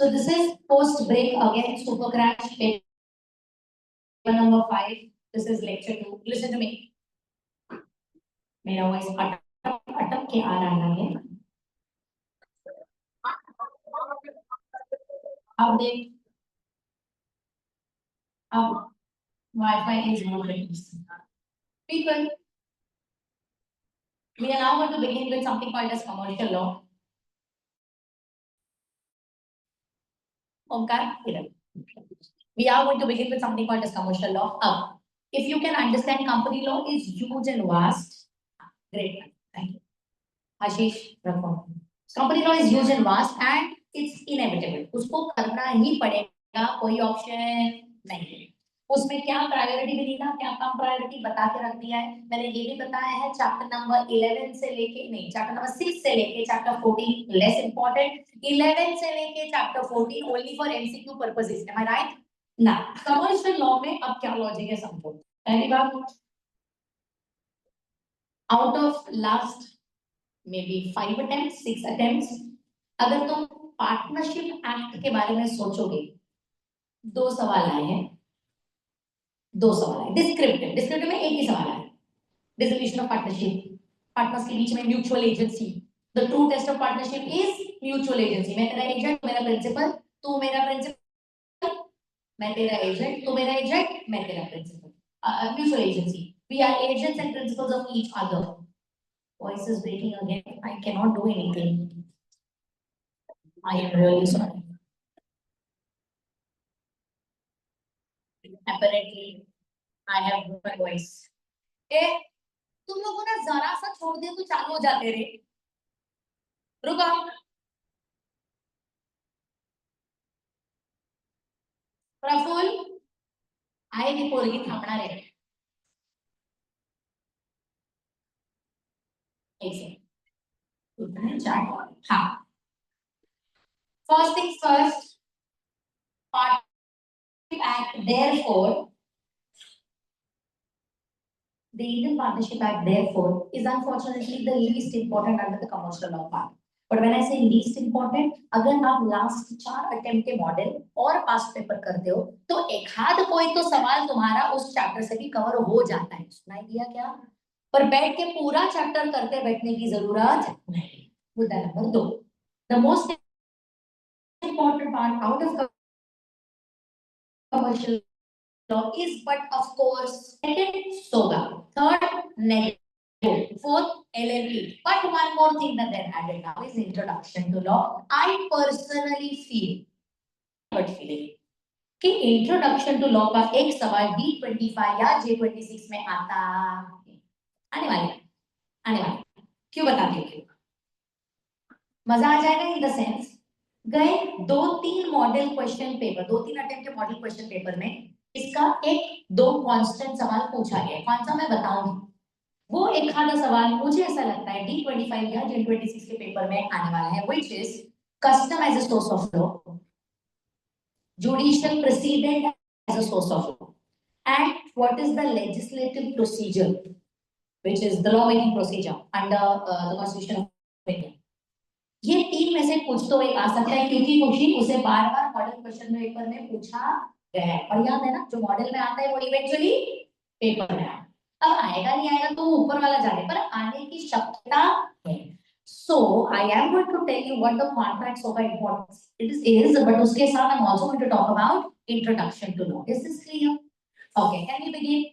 So this is post break again, super crash, paper number 5. This is lecture 2. Listen to me. मेरा voice अटक के आ रहा है. अब देख, अब Wi-Fi is moving. People, we are now going to begin with something called as commercial law. Omkar, here. We are going to begin with something called as commercial law. If you can understand, company law is huge and vast. Great, thank you. Ashish, company law is huge and vast and it's inevitable. उसको करना ही पड़ेगा, कोई option नहीं है. उसमें क्या priority भी देना, क्या कम प्रायोरिटी बता के रख दिया है. मैंने ये भी बताया है चैप्टर नंबर 11 से लेके नहीं, चैप्टर नंबर 6 से लेके चैप्टर 14 लेस इंपॉर्टेंट, 11 से लेके chapter 14 only for MCQ purposes. Am I right? ना कमर्शियल लॉ में अब क्या लॉजिक है समझो. पहली बात, out of last maybe 5 attempts, 6 attempts, अगर तुम पार्टनरशिप एक्ट के बारे में सोचोगे, 2 सवाल आए हैं. 2 सवाल आए. डिस्क्रिप्टिव में एक ही सवाल है. डिसोल्यूशन ऑफ पार्टनरशिप, पार्टनर्स के बीच में mutual agency. The true test of partnership is mutual agency. मैं तेरा एजेंट, मेरा प्रिंसिपल, तू मेरा प्रिंसिपल. मैं तेरा एजेंट, तू मेरा एजेंट, मैं तेरा principal. Mutual agency. We are agents and principals of each other. Voice is breaking again. I cannot do anything. I am really sorry. Apparently, I have my voice. तुम लोगों ने जरा सा छोड़ दिया तो चालू हो जाते रे. रुको. प्रफुल आएगी पोरगी थापना रे. हाँ. First things first. Partnership Act, therefore, the Indian Partnership Act, therefore, is unfortunately the least important under the commercial law part. But when I say least important, अगर आप last 4 attempt के मॉडल और पास्ट पेपर करते हो, तो एक हाथ कोई तो सवाल तुम्हारा उस चैप्टर से भी कवर हो जाता है. सुनाई दिया क्या? पर बैठ के पूरा चैप्टर करते बैठने की जरूरत नहीं. मुद्दा number 2, the most important part out of commercial law is, but of course, second SOGA, third negative, fourth LLP. But one more thing that they're added now is introduction to law. I personally feel, but feeling कि introduction to law का एक सवाल D25 या J26 में आने वाला. क्यों बताती हूँ? क्यों मजा आ जाएगा. इन द सेंस, गए 2-3 मॉडल क्वेश्चन पेपर, 2-3 अटेम्प्ट के मॉडल क्वेश्चन पेपर में इसका 1-2 कांस्टेंट सवाल पूछा गया. कौन सा मैं बताऊंगी. वो एक आधा सवाल मुझे ऐसा लगता है D25 या J26 के पेपर में आने वाला है, which is custom as a source of law, judicial precedent as a source of law, and what is the legislative procedure, which is the law making procedure under the Constitution of India. ये 3 में से कुछ तो एक आ सकता है, क्योंकि question उसे बार-बार मॉडल क्वेश्चन पेपर में पूछा गया है. और याद है ना, जो मॉडल में आता है वो इवेंचुअली पेपर में आता है. अब आएगा नहीं आएगा तो ऊपर वाला जाने पर आने की शक्यता है. So I am going to tell you what the contracts of importance is, but उसके साथ I'm also going to talk about introduction to law. Is this clear? Okay, can we begin?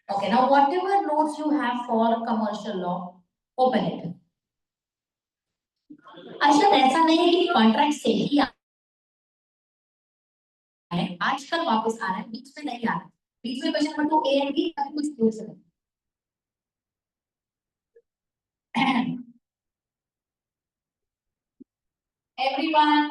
Okay, now whatever notes you have for commercial law, open it. अच्छा, ऐसा नहीं है कि contract से ही है, आजकल वापस आ रहा है, बीच में नहीं आ रहा. बीच में question number 2 A and B अभी कुछ पूछ सकते. Everyone,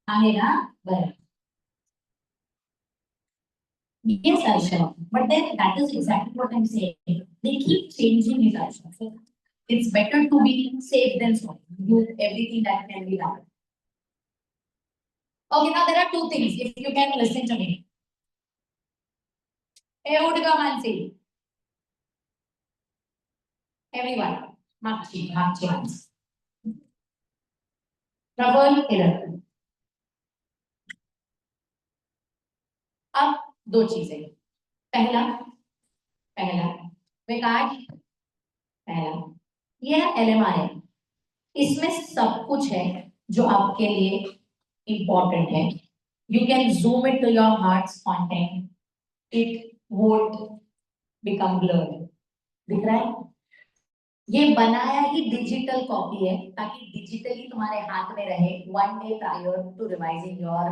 आएगा बराबर. Yes, Aisha, but then that is exactly what I'm saying. They keep changing it, Aisha. So it's better to be safe than sorry. Do everything that can be done. Okay, now there are two things, if you can listen to me. Hey, Udga Mansi. Everyone. Makchi. Trouble इधर. अब दो चीजें. पहला विकास. पहला ये LMR है. इसमें सब कुछ है जो आपके लिए important है. You can zoom it to your heart's content. It won't become blurred. दिख रहा है? ये बनाया ही डिजिटल कॉपी है ताकि डिजिटली तुम्हारे हाथ में रहे one day prior to revising your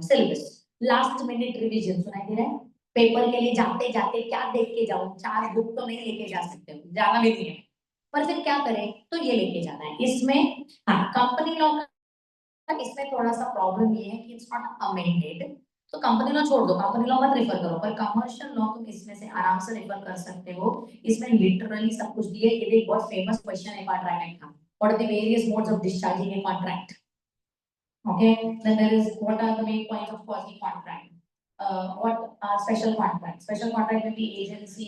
syllabus. Last minute revision सुनाई दे रहा है? पेपर के लिए जाते जाते क्या देख के जाऊं? 4 बुक तो नहीं लेके जा सकते हो, जाना भी नहीं है, पर फिर क्या करें? तो ये लेके जाना है. इसमें हाँ, कंपनी लॉ का इसमें थोड़ा सा प्रॉब्लम ये है कि इट्स नॉट अमेंडेड. तो कंपनी लॉ छोड़ दो, कंपनी लॉ मत रेफर करो, पर कमर्शियल लॉ तुम इसमें से आराम से रेफर कर सकते हो. इसमें लिटरली सब कुछ दिए. ये एक बहुत फेमस क्वेश्चन है कॉन्ट्रैक्ट का. What are the various modes of discharging a contract? Okay, then there is what are the main points of quasi contract. What are special contract? Special contract में भी एजेंसी,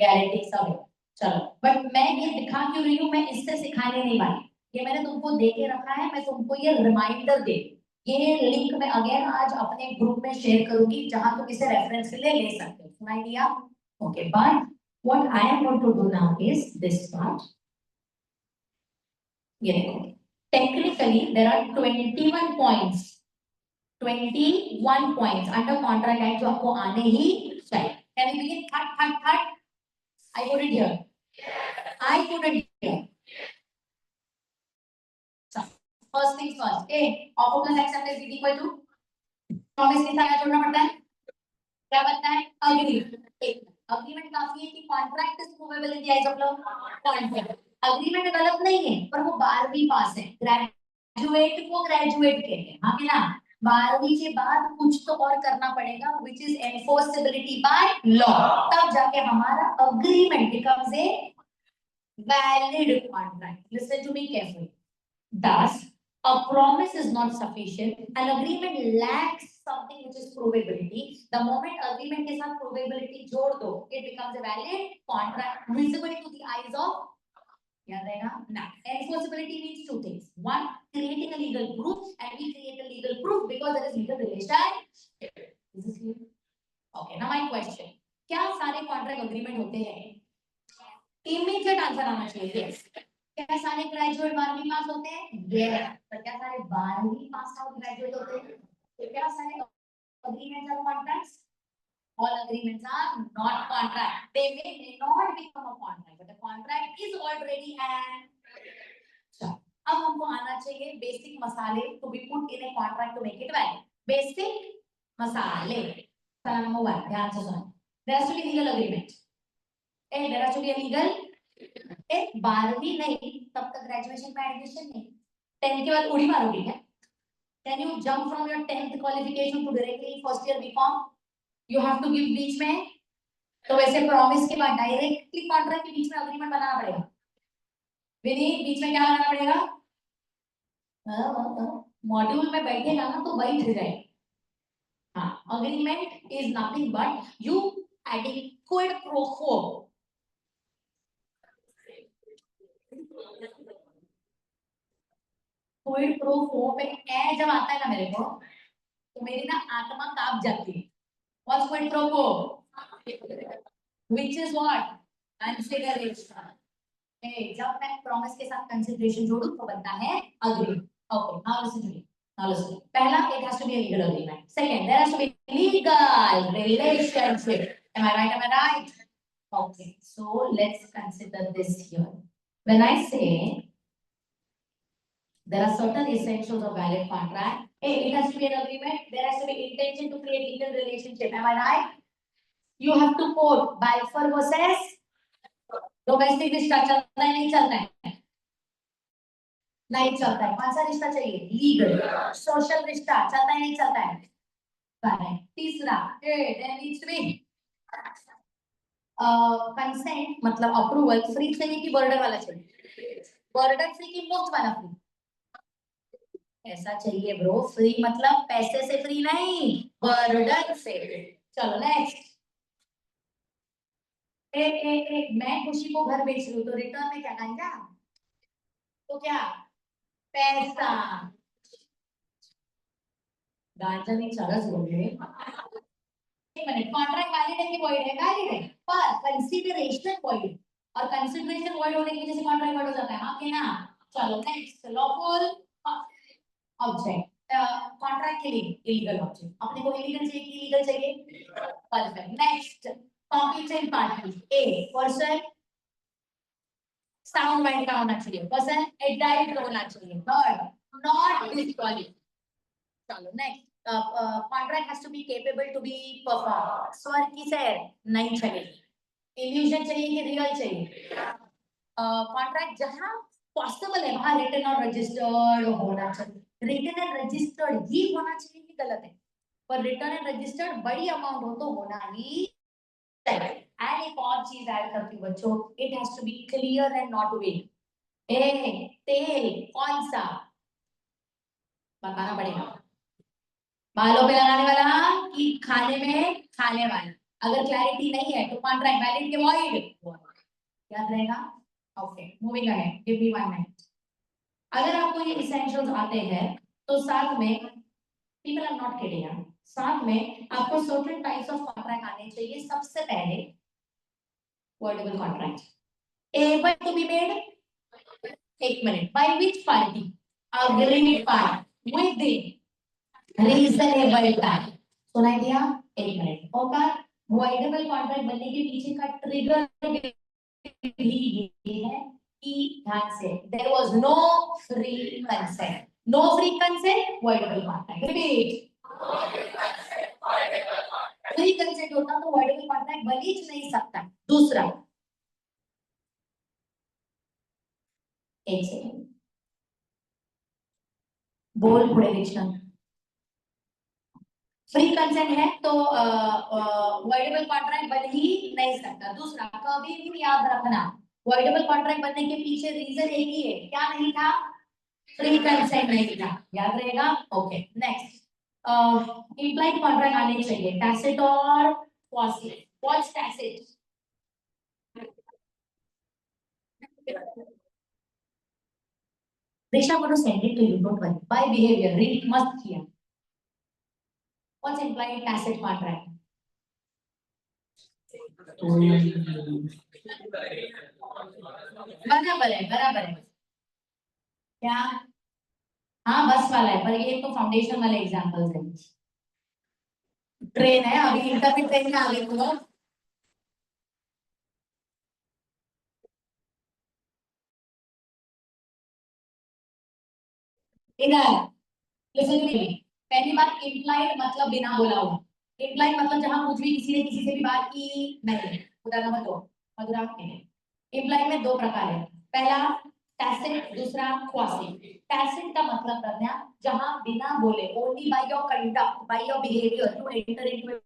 गारंटी सब है. चलो, but मैं ये दिखा क्यों रही हूँ? मैं इससे सिखाने नहीं वाली. ये मैंने तुमको दे के रखा है, मैं तुमको ये रिमाइंडर दे. ये लिंक मैं अगेन आज अपने ग्रुप में शेयर करूंगी जहां तुम इसे रेफरेंस के लिए ले सकते हो. सुनाई दिया? Okay, but what I am going to do now is this part. ये देखो, technically there are 21 points. 21 points under contract act जो आपको आने ही चाहिए. Can we begin? That. I put it here. I put it here. So, first things first. A. Offer plus acceptance is equal to. Promise के साथ जोड़ना पड़ता है. क्या बनता है? अग्रीमेंट. अग्रीमेंट काफी है कि contract is provable in the eyes of law. Contract. Agreement गलत नहीं है, पर वो 12वीं पास है. ग्रेजुएट को ग्रेजुएट कहते हैं. हाँ कि ना? 12वीं के बाद कुछ तो और करना पड़ेगा, which is enforceability by law. तब जाके हमारा agreement becomes a valid contract. Listen to me carefully. Thus, a promise is not sufficient. An agreement lacks something which is provability. The moment agreement के साथ provability जोड़ दो, it becomes a valid contract visible to the eyes of. याद रहेगा ना? Enforceability means two things. One, creating a legal proof, and we create a legal proof because there is legal relation. Is this clear? Okay. Now my question: क्या सारे contract agreement होते हैं? Immediate answer आना चाहिए. Yes. क्या सारे graduate 12वीं पास होते हैं? Yes. तो क्या सारे 12वीं पास आउट ग्रेजुएट होते हैं? तो क्या सारे agreements are contracts? All agreements are not contract. They may not become a contract, but the contract is already an. अब हमको आना चाहिए बेसिक मसाले to be put in a contract to make it valid. Basic मसाले. सारा number 1 ध्यान से सुनो. There has to be legal agreement. There has to be a legal. 12वीं नहीं, तब तक ग्रेजुएशन में एडमिशन नहीं. 10th के बाद उड़ी मारोगे क्या? Can you jump from your 10th qualification to directly first year BCom? You have to give बीच में. तो वैसे प्रॉमिस के बाद डायरेक्टली कॉन्ट्रैक्ट के बीच में अग्रीमेंट बनाना पड़ेगा. विनीत, बीच में क्या बनाना पड़ेगा? मॉड्यूल में बैठेगा ना तो वही हो जाए. हाँ, agreement is nothing but you adding quid pro quo. Quid pro quo पे ए जब आता है ना मेरे को, तो मेरी ना आत्मा कांप जाती है. What's quid pro quo? Which is what? Consideration. जब मैं प्रॉमिस के साथ कंसीडरेशन जोड़ूं तो बनता है agreement. Okay, now listen to me. Now listen. पहला, it has to be a legal agreement. Second, there has to be legal relationship. Am I right? Am I right? Okay, so let's consider this here. When I say there are certain essentials of valid contract, A, it has to be an agreement. There has to be intention to create legal relationship. Am I right? You have to quote Balfour versus domestic रिश्ता. चलता है नहीं चलता है? नहीं चलता है. कौन सा रिश्ता चाहिए? लीगल. सोशल रिश्ता चलता है नहीं चलता है? करेक्ट. तीसरा, there needs to be consent, मतलब अप्रूवल. फ्री चाहिए कि बर्डन वाला चाहिए? बर्डन फ्री की मुफ्त वाला फ्री? ऐसा चाहिए ब्रो, फ्री मतलब पैसे से फ्री नहीं, बर्डन से। चलो नेक्स्ट। मैं खुशी को घर बेच लूं तो रिटर्न में क्या गांजा? तो क्या? पैसा। गांजा नहीं, चरस बोले। एक मिनट, कॉन्ट्रैक्ट वैलिड है कि वॉइड है? वैलिड है, पर कंसीडरेशन वॉइड, और कंसीडरेशन वॉइड होने की वजह से कॉन्ट्रैक्ट वॉइड हो जाता है, हाँ कि ना? चलो नेक्स्ट, लॉफुल ऑब्जेक्ट, कॉन्ट्रैक्ट के लिए इलीगल ऑब्जेक्ट, अपने को इलीगल चाहिए कि लीगल चाहिए? Perfect. Next, competent party, a person sound mind का होना चाहिए, पर्सन एडाइट होना चाहिए, थर्ड नॉट डिस्क्वालिफाइड। चलो next, contract has to be capable to be perform, स्वर की सैर नहीं चलेगी, इल्यूजन चाहिए कि रियल चाहिए? कॉन्ट्रैक्ट जहां पॉसिबल है वहां रिटन और रजिस्टर्ड होना चाहिए, रिटन एंड रजिस्टर्ड ही होना चाहिए कि गलत है? पर रिटन एंड रजिस्टर्ड बड़ी अमाउंट हो तो होना ही चाहिए। एंड एक और चीज ऐड करती हूँ बच्चों, it has to be clear and not vague. तेल कौन सा बताना पड़ेगा, बालों पे लगाने वाला कि खाने में खाने वाला? अगर क्लैरिटी नहीं है तो कॉन्ट्रैक्ट वैलिड के वॉइड, याद रहेगा? Okay, moving ahead, give me 1 minute. अगर आपको ये एसेंशियल्स आते हैं तो साथ में, पीपल आर नॉट किडिंग, साथ में आपको सर्टेन टाइप्स ऑफ कॉन्ट्रैक्ट आने चाहिए। सबसे पहले voidable contract, able to be made, एक minute, by which party? Agreed party with the reasonable time. सुनाई दिया? एक मिनट होगा। वॉइडेबल कॉन्ट्रैक्ट बनने के पीछे का ट्रिगर भी ये है कि ध्यान से, there was no free consent, no free consent voidable contract. Repeat, free consent होता तो वॉइडेबल कॉन्ट्रैक्ट बन ही नहीं सकता। दूसरा, एक सेकंड, बोल प्रेडिक्शन, फ्री कंसेंट है तो वॉइडेबल कॉन्ट्रैक्ट बन ही नहीं सकता। दूसरा, कभी भी याद रखना, वॉइडेबल कॉन्ट्रैक्ट बनने के पीछे रीजन एक ही है, क्या नहीं था? फ्री कंसेंट नहीं था, याद रहेगा? ओके नेक्स्ट, इम्प्लाइड कॉन्ट्रैक्ट आने चाहिए, टैसिट और quasi. What's tacit? Risha, I'm going to send it to you, don't worry. By behavior, read it must here. What's implied tacit contract? बराबर है, बराबर है। क्या? हाँ बस वाला है, पर ये तो फाउंडेशन वाले एग्जांपल्स हैं। ट्रेन है, अभी इंटरनेट ट्रेन में आ गए तुम लोग। इधर लिसन टू मी। पहली बात, इम्प्लाइड मतलब बिना बोला हुआ। इम्प्लाइड मतलब जहां कुछ भी किसी ने किसी से भी बात की नहीं। उदाहरण नंबर 2, मधुरा। इम्प्लाइड में दो प्रकार है, पहला टैसिट, दूसरा क्वासी। टैसिट का मतलब करना जहां बिना बोले, only by your conduct, by your behaviour to enter into.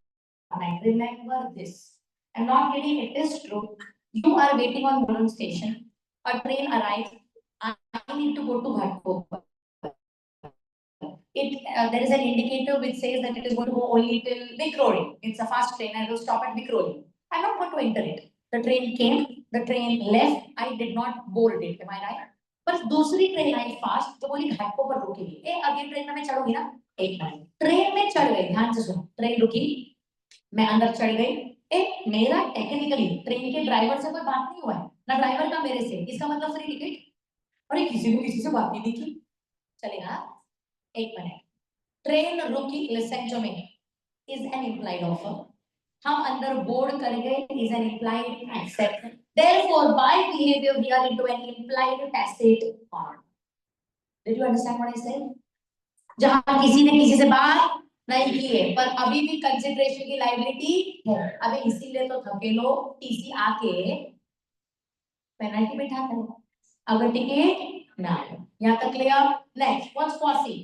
Remember this. I'm not kidding, it is true. You are waiting on Mulund station. A train arrives. I need to go to Ghatkopar. There is an indicator which says that it is going to go only till Vikhroli. It's a fast train and it will stop at Vikhroli. I'm not going to enter it. The train came, the train left. I did not board it. Am I right? पर दूसरी train आई fast जो बोली घाटों पर रुकेगी। अब ये train में मैं चढ़ूंगी ना, एक मिनट, ट्रेन में चढ़ गई, ध्यान से सुनो, ट्रेन रुकी, मैं अंदर चढ़ गई। मेरा टेक्निकली ट्रेन के ड्राइवर से कोई बात नहीं हुआ है, ना ड्राइवर का मेरे से, इसका मतलब फ्री टिकट। अरे किसी को किसी से बात नहीं की, चलेगा? एक मिनट, ट्रेन रुकी, listen to me, is an implied offer. हम अंदर बोर्ड कर गए, is an implied accept. therefore by behavior we are into an implied tacit form. Did you understand what I said? जहां किसी ने किसी से बात नहीं की है पर अभी भी कंसिडरेशन की लायबिलिटी है। अबे इसीलिए तो धकेलो टीसी आके पेनल्टी बैठा कर, अगर टिकट ना, यहाँ तक clear? Next, what's quasi?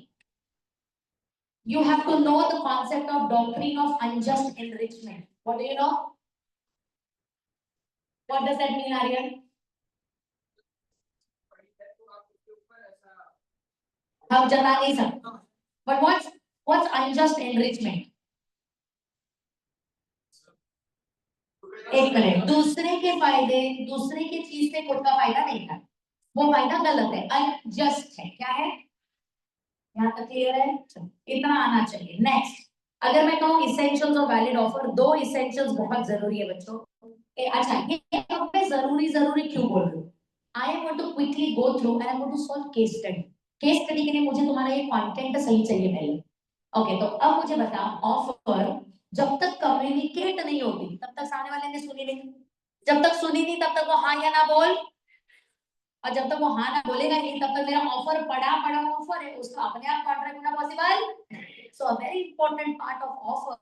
You have to know the concept of doctrine of unjust enrichment. What do you know? What does that mean, Aryan? हम जता नहीं सकते। But what's unjust enrichment? एक मिनट, दूसरे के फायदे, दूसरे की चीज से खुद का फायदा नहीं था, वो फायदा गलत है, अनजस्ट है। क्या है? यहाँ तक क्लियर है? इतना आना चाहिए। नेक्स्ट, अगर मैं कहूँ इसेंशियल्स और वैलिड ऑफर, दो इसेंशियल्स बहुत जरूरी है बच्चों। अच्छा, ये अब मैं जरूरी जरूरी क्यों बोल रही हूँ? I am going to quickly go through and I am going to solve case study. Case study के लिए मुझे तुम्हारा ये कंटेंट सही चाहिए पहले। ओके, तो अब मुझे बता, ऑफर जब तक कम्युनिकेट नहीं होती तब तक सामने वाले ने सुनी नहीं, जब तक सुनी नहीं तब तक वो हाँ या ना बोल, और जब तक वो हाँ ना बोलेगा नहीं तब तक मेरा ऑफर पड़ा पड़ा ऑफर है, उसका अपने आप कॉन्ट्रैक्ट होना possible. So a very important part of offer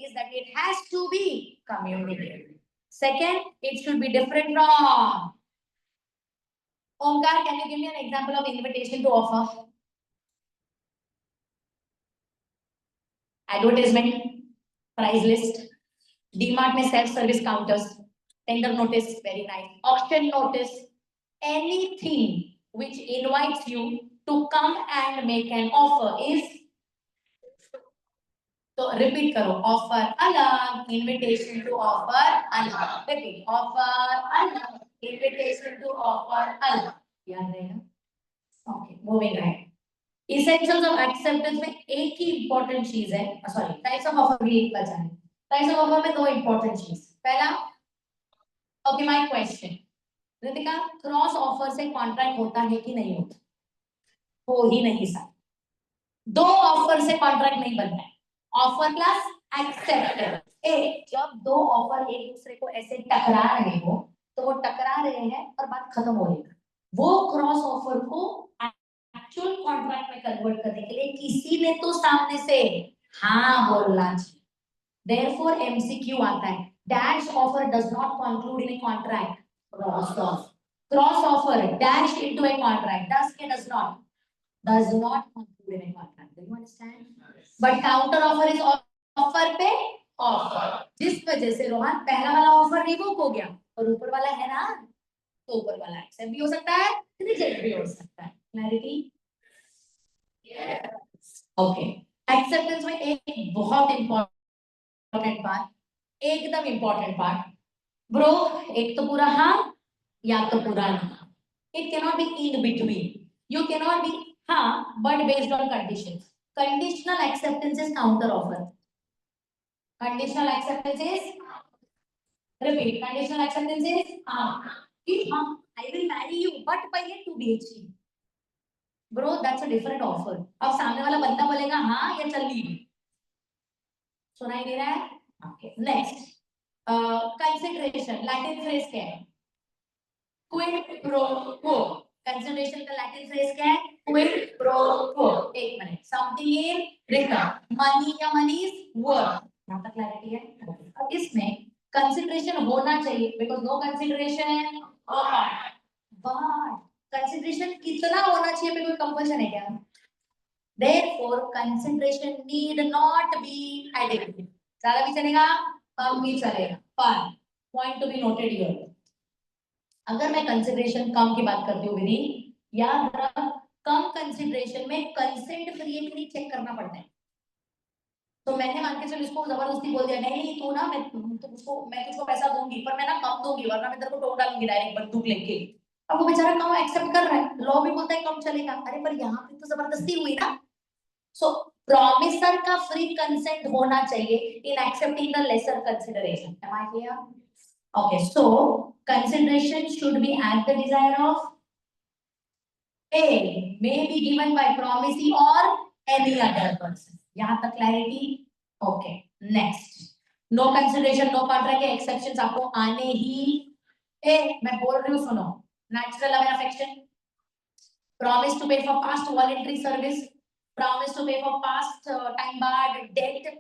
is that it has to be communicated. Second, it should be different from. Omkar, can you give me an example of invitation to offer? Advertisement, price list, DMart में self service counters, tender notice, very nice, auction notice, anything which invites you to come and make an offer is. तो repeat करो, offer अलग, invitation to offer अलग, repeat, offer अलग, invitation to offer अलग, याद रहेगा? Okay, moving ahead. Essentials of acceptance में एक ही इंपॉर्टेंट चीज है, सॉरी, टाइप्स ऑफ ऑफर भी एक बचा है। टाइप्स ऑफ ऑफर में दो इंपॉर्टेंट चीज, पहला, okay my question, Ritika, cross offer से कॉन्ट्रैक्ट होता है कि नहीं होता? हो ही नहीं सकता, दो ऑफर से कॉन्ट्रैक्ट नहीं बनता है, ऑफर प्लस एक्सेप्टेंस। जब दो ऑफर एक दूसरे को ऐसे टकरा रहे हो तो वो टकरा रहे हैं और बात खत्म हो रही है, वो क्रॉस ऑफर को एक्चुअल कॉन्ट्रैक्ट में कन्वर्ट करने के लिए किसी ने तो सामने से हाँ बोलना चाहिए। देयरफॉर एमसीक्यू आता है, dash offer does not conclude in a contract, cross offer dash into a contract, does not conclude in a contract. Do you understand? But counter offer is offer पे offer, जिस वजह से रोहन पहला वाला offer revoke हो गया और ऊपर वाला है ना, तो ऊपर वाला एक्सेप्ट भी हो सकता है, रिजेक्ट भी हो सकता है। क्लैरिटी? ओके, एक्सेप्टेंस में एक बहुत इंपॉर्टेंट बात, एकदम इंपॉर्टेंट पार्ट ब्रो, एक तो पूरा हाँ या तो पूरा ना, it can not be in between, you can not be हाँ but based on conditions. Conditional acceptance is counter offer. Conditional acceptance is, repeat, conditional acceptance is हाँ I will marry you but पहले 2 BHK. Bro, that's a different offer. अब सामने वाला बंदा बोलेगा हाँ या चल ली, सुनाई दे रहा है? Okay, next, consideration, Latin phrase क्या है? Quid pro quo. Consideration का Latin phrase क्या है? Quid pro quo. एक minute, something in return, money या money's worth, यहाँ तक क्लैरिटी है? अब इसमें कंसिडरेशन होना चाहिए, because no consideration, but consideration कितना होना चाहिए पे कोई कंपल्शन है क्या? Therefore consideration need not be adequate, ज्यादा भी चलेगा कम भी चलेगा, पर point to be noted here, अगर मैं कंसिडरेशन कम की बात करती हूँ विधि, याद रख, कम कंसिडरेशन में कंसेंट फ्री है कि नहीं चेक करना पड़ता है। तो मैंने मान के चल इसको जबरदस्ती बोल दिया, नहीं तू ना, मैं तुझको पैसा दूंगी पर मैं ना कम दूंगी वरना मैं तेरे को ठोक डालूंगी डायरेक्ट बंदूक लेके। अब वो बेचारा कम एक्सेप्ट कर रहा है, लॉ भी बोलता है कम चलेगा, अरे पर यहाँ पे तो जबरदस्ती हुई ना। सो प्रॉमिसर का फ्री कंसेंट होना चाहिए in accepting the lesser consideration. Am I clear? Okay, so consideration should be at the desire of A, may be given by promisee or any other person. यहाँ तक clarity? Okay, next. No consideration, no contract के exceptions आपको आने ही, मैं बोल रही हूँ सुनो, natural love and affection, promise to pay for past voluntary service, promise to pay for past time barred debt,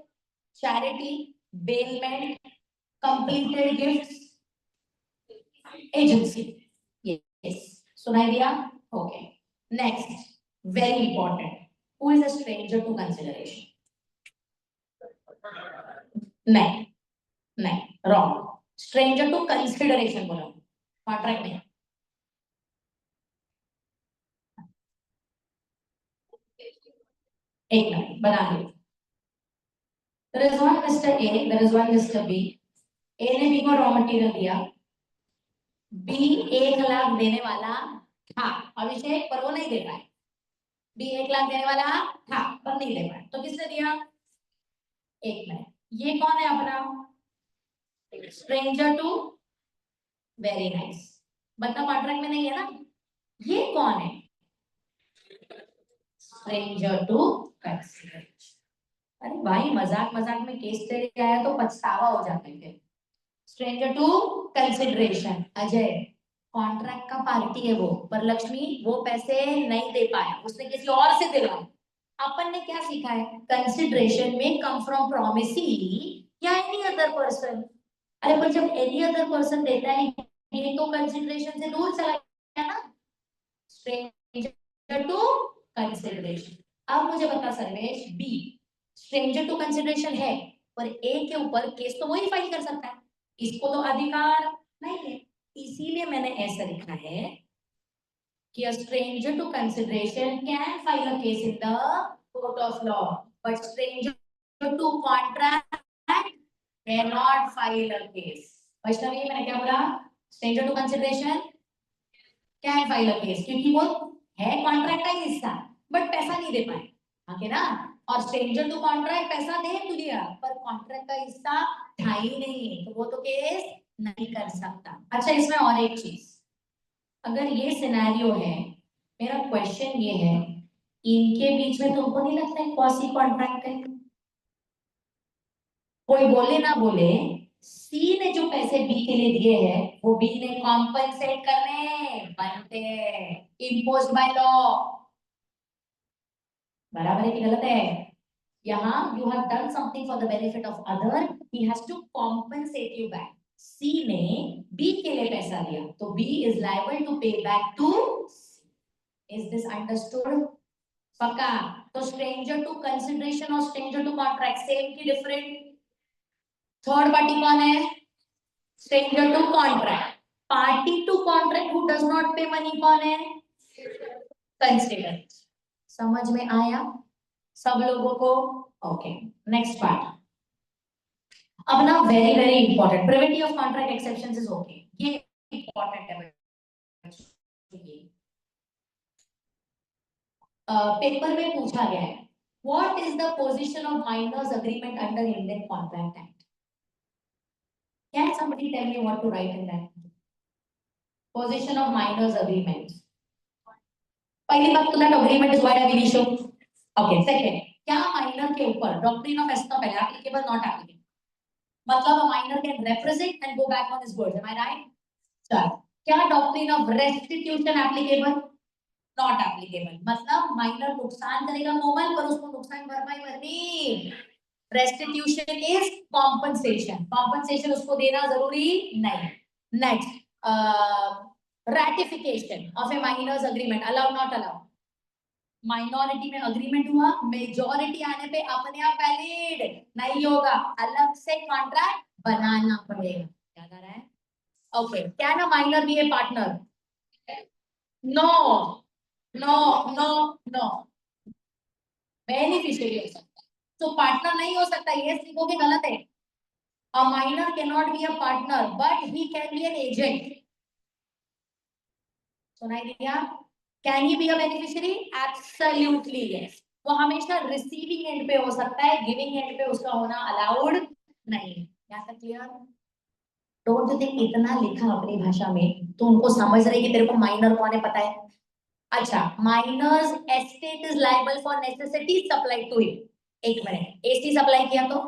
charity, bailment, completed gifts, agency. Yes. सुनाई दिया? Okay. Next, very important. Who is a stranger to consideration? नहीं, नहीं, wrong. Stranger to consideration बोलो, contract नहीं. एक minute बना लो। There is one Mr. A, there is one Mr. B. A ने B को रॉ मटेरियल दिया, B 1 लाख देने वाला था अभिषेक, पर वो नहीं दे पाए। B 1 लाख देने वाला था पर नहीं दे पाए, तो किसने दिया? एक मिनट, ये कौन है अपना? स्ट्रेंजर टू वेरी नाइस, बता कॉन्ट्रैक्ट में नहीं है ना। ये कौन है? Stranger to consideration. अरे भाई मजाक मजाक में केस स्टडी आया तो पछतावा हो जाता है। Stranger to consideration, Ajay contract का पार्टी है वो, पर लक्ष्मी वो पैसे नहीं दे पाया, उसने किसी और से दिलवाए। अपन ने क्या सीखा है? कंसिडरेशन में कम फ्रॉम प्रॉमिसी या एनी अदर पर्सन। अरे पर जब एनी अदर पर्सन देता है ये तो कंसिडरेशन से दूर चला गया ना। Stranger to consideration. अब मुझे बता Sarvesh, B stranger to consideration है पर ए के ऊपर केस तो वही फाइल कर सकता है, इसको तो अधिकार नहीं है, इसीलिए मैंने ऐसा लिखा है कि a stranger to consideration can file a case in the court of law, but stranger to contract cannot file a case. Vaishnavi मैंने क्या बोला? stranger to consideration can file a case क्योंकि वो है कॉन्ट्रैक्ट का हिस्सा बट पैसा नहीं दे पाए, ओके ना। और स्ट्रेंजर टू कॉन्ट्रैक्ट पैसा दे तो दिया पर कॉन्ट्रैक्ट का हिस्सा था ही नहीं, तो वो तो केस नहीं कर सकता। अच्छा इसमें और एक चीज, अगर ये सिनेरियो है, मेरा क्वेश्चन ये है, इनके बीच में तुमको नहीं लगता है क्वासी कॉन्ट्रैक्ट है? कोई बोले ना बोले, सी ने जो पैसे बी के लिए दिए हैं वो बी ने कॉम्पनसेट करने बनते हैं, इम्पोज्ड बाय लॉ। बराबर है कि गलत है? यहाँ you have done something for the benefit of other, he has to compensate you back. C ने बी के लिए पैसा दिया तो B is liable to pay back to. Is this understood? पक्का? तो स्ट्रेंजर टू कंसिडरेशन और स्ट्रेंजर टू कॉन्ट्रैक्ट सेम की डिफरेंट? थर्ड पार्टी कौन है? Stranger to contract. Party to contract who does not pay money कौन है? Consider. समझ में आया सब लोगों को? Okay next part. अब ना very very important, preventive of contract exceptions is okay, ये इंपॉर्टेंट है। पेपर में पूछा गया है, what is the position of minors agreement under Indian contract act? Can somebody tell me what to write in that? Position of minors agreement. पहली बात तो that agreement is void ab इशू। Okay second, क्या minor के ऊपर doctrine of estoppel है applicable not applicable? मतलब a minor can represent and go back on his words, am I right? चल, क्या doctrine of restitution applicable? Not applicable. मतलब minor नुकसान करेगा कोमल पर उसको नुकसान भरपाई भरनी। रेस्टिट्यूशन इज कॉम्पनसेशन, कॉम्पनसेशन उसको देना जरूरी नहीं। Next, ratification of a minor's agreement, allow not allow? Minority में अग्रीमेंट हुआ, मेजॉरिटी आने पे अपने आप वैलिड नहीं होगा, अलग से कॉन्ट्रैक्ट बनाना पड़ेगा। याद आ रहा है? Okay, can a minor be a partner? No no no no, beneficiary हो सकता है, तो पार्टनर नहीं हो सकता, ये सीखोगे गलत है। A minor can not be a partner but he can be an agent. सुनाई दिया? Can he be a beneficiary? Absolutely yes. वो हमेशा रिसीविंग एंड पे हो सकता है, गिविंग एंड पे उसका होना अलाउड नहीं। यहाँ तक क्लियर? डोंट यू थिंक इतना लिखा अपनी भाषा में तो उनको समझ रहे कि तेरे को माइनर कौन है पता है? अच्छा, minors estate is liable for necessities supplied to him. एक मिनट, एसी सप्लाई किया तो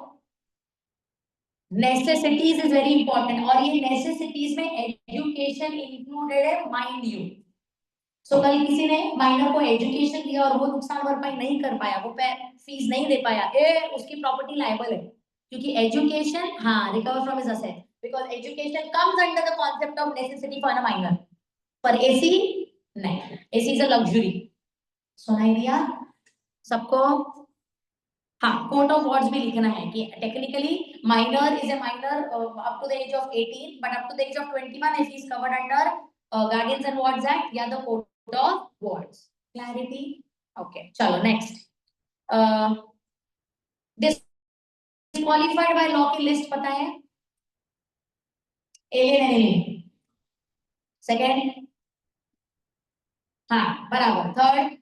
नेसेसिटीज इज वेरी इंपॉर्टेंट, और ये नेसेसिटीज में एजुकेशन इंक्लूडेड है, माइंड यू। सो कल किसी ने माइनर को एजुकेशन दिया और वो नुकसान भरपाई नहीं कर पाया, वो फीस नहीं दे पाया, उसकी प्रॉपर्टी लायबल है क्योंकि एजुकेशन हाँ recover from his asset because education comes under the concept of necessity for a minor, पर एसी नहीं, एसी इज अ लग्जरी। सुनाई दिया सबको? हाँ, कोर्ट ऑफ वर्ड्स भी लिखना है कि technically minor is a minor up to the age of 18 but up to the age of 21 if he is covered under guardians and wards act या the court of words। Clarity? Okay चलो next. Disqualified by law की list पता है? Alien enemy, second, हाँ बराबर, third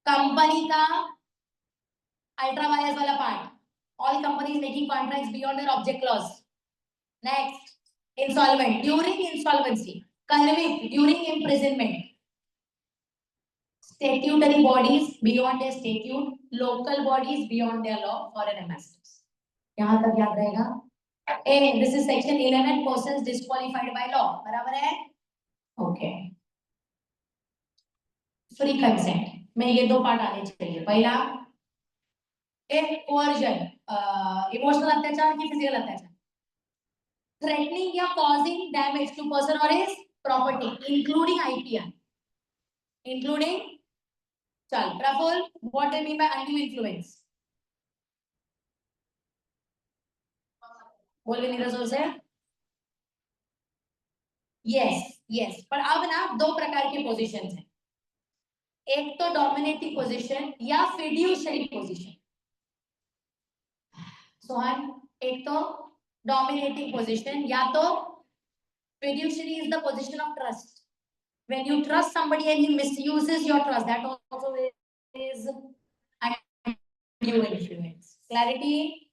company का ultra vires वाला part, all companies making contracts beyond their object clause, next insolvent during insolvency, convict during imprisonment, statutory bodies beyond their statute, local bodies beyond their law, foreign ambassadors. यहाँ तक याद रहेगा? A, this is section 11, persons disqualified by law, बराबर है? Okay. Free consent में ये दो part आने चाहिए। पहला, एक coercion, इमोशनल अत्याचार की फिजिकल अत्याचार, threatening या causing damage to person or his property, including IPR, including, चल Praful, what do you mean by undue influence? बोल भी नहीं रहा जोर से। यस पर अब ना दो प्रकार के पोजीशंस हैं, एक तो डोमिनेटिंग पोजीशन या फिड्यूशरी पोजीशन। सोहन, एक तो डोमिनेटिंग पोजीशन या तो fiduciary is the position of trust, when you trust somebody and he misuses your trust, that also is undue influence. Clarity?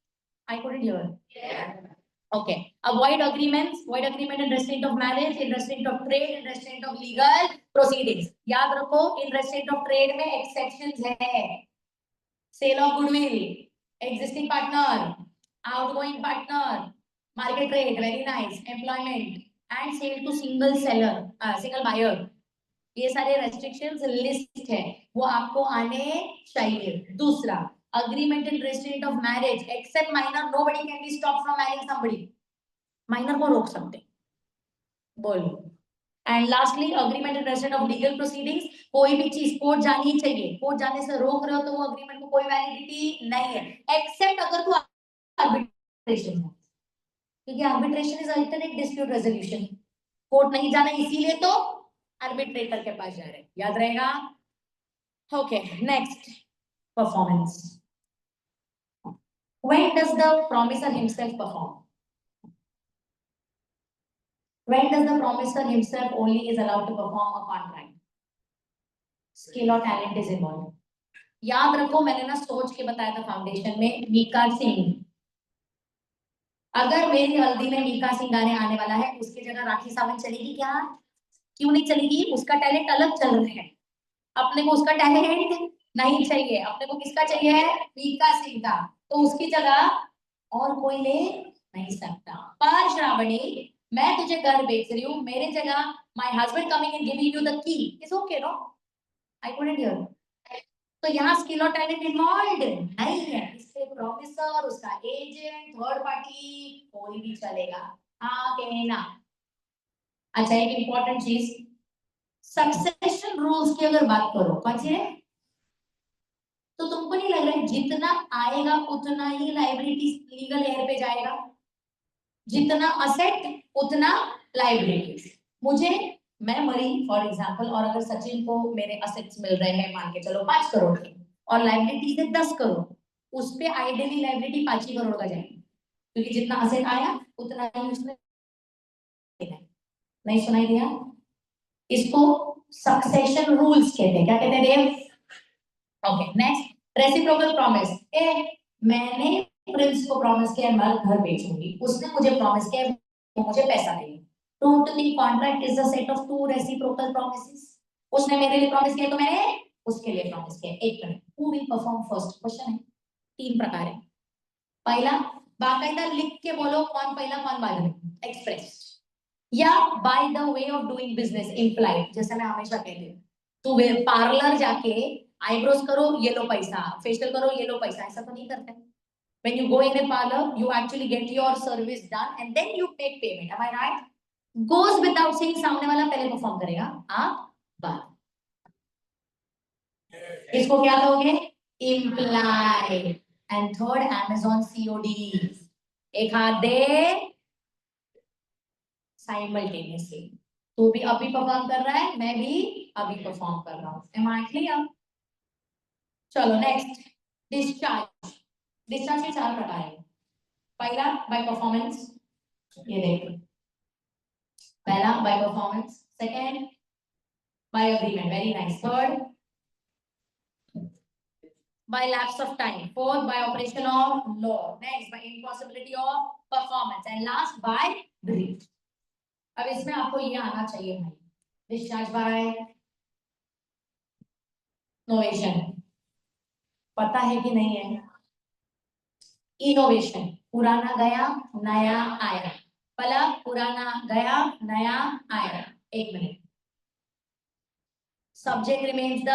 I couldn't hear. Okay. Avoid agreements, void agreement in restraint of marriage, in restraint of trade, in restraint of legal proceedings. याद रखो, in restraint of trade में exceptions है. Sale of goodwill, existing partner, outgoing partner, market rate, very nice, employment, and sale to single seller, single buyer. ये सारे restrictions list है, वो आपको आने चाहिए। दूसरा, agreement in restraint of marriage, except minor, nobody can be stopped from marrying somebody. Minor को रोक सकते, बोलो। And lastly agreement in respect of legal proceedings, कोई भी चीज कोर्ट जानी ही चाहिए, कोर्ट जाने से रोक रहे हो तो वो अग्रीमेंट को कोई वैलिडिटी नहीं है, एक्सेप्ट अगर तू आर्बिट्रेशन है, क्योंकि arbitration is alternate dispute resolution, court नहीं जाना इसीलिए तो आर्बिट्रेटर के पास जा रहे हैं, याद रहेगा? Okay, next, performance. When does the promiser himself perform? When does the promisor himself only is allowed to perform a contract? Skill or talent is involved. याद रखो, मैंने ना सोच के बताया था फाउंडेशन में, मीका सिंह, अगर मेरी हल्दी में मीका सिंह गाने आने वाला है, उसकी जगह राखी सावंत चलेगी क्या? क्यों नहीं चलेगी? उसका टैलेंट अलग चल रहा है, अपने को उसका टैलेंट नहीं चाहिए, अपने को किसका चाहिए? मीका सिंह का, तो उसकी जगह और कोई ले नहीं सकता। पर श्रावणी, मैं तुझे घर बेच रही हूँ, मेरे जगह my husband coming and giving you the key, is okay no? I couldn't hear. तो यहाँ स्किल और टैलेंट इन्वॉल्वड नहीं है, इससे प्रोफेसर, उसका एजेंट, थर्ड पार्टी, कोई भी चलेगा। हाँ कहना। अच्छा, एक इंपॉर्टेंट चीज, सक्सेशन रूल्स की अगर बात करो, कौन सी है? तो तुमको नहीं लग रहा है जितना आएगा उतना ही लायबिलिटी लीगल एयर पे जाएगा? जितना असेट उतना लायबिलिटी। मुझे, मैं मरी फॉर एग्जांपल, और अगर सचिन को मेरे असेट्स मिल रहे हैं, मान के चलो 5 करोड़ के, और लायबिलिटी है 10 करोड़, उस पे आइडियली लायबिलिटी 5 ही करोड़ का जाएगी, क्योंकि जितना असेट आया उतना ही उसने नहीं सुनाई दिया। इसको सक्सेशन रूल्स कहते हैं। क्या कहते हैं Dev? Okay, next, reciprocal promise. मैंने प्रिंस को प्रॉमिस किया मैं घर बेचूंगी, उसने मुझे प्रॉमिस किया वो मुझे पैसा देगी। Totally contract is the set of two reciprocal promises. उसने मेरे लिए प्रॉमिस किया तो मैंने उसके लिए प्रॉमिस किया। एक minute, who will perform first? Question है, 3 प्रकार है। पहला, बाकायदा लिख के बोलो कौन पहला कौन बाद में, एक्सप्रेस, या by the way of doing business, implied. जैसे मैं हमेशा कहती हूँ, तू पार्लर जाके आईब्रोज करो ये लो पैसा, फेशियल करो ये लो पैसा, ऐसा तो नहीं करते। When you go in a parlor, you actually get your service done and then you take payment. Am I right? Goes without saying, सामने वाला पहले परफॉर्म करेगा, आप बाद। इसको क्या कहोगे? Implied. And third, Amazon COD. एक हाथ दे, simultaneously. तू भी अभी परफॉर्म कर रहा है, मैं भी अभी परफॉर्म कर रहा हूँ। Am I clear? चलो नेक्स्ट, डिस्चार्ज। डिस्चार्ज के 4 प्रकार है। पहला बाय परफॉर्मेंस, ये देखो, पहला by performance, second by agreement, very nice, third by lapse of time, fourth by operation of law, next by impossibility of performance, and last by breach. अब इसमें आपको ये आना चाहिए भाई, डिस्चार्ज बाय नोवेशन, पता है कि नहीं है? इनोवेशन, पुराना गया नया आया, पलक पुराना गया नया आया। एक minute, subject remains the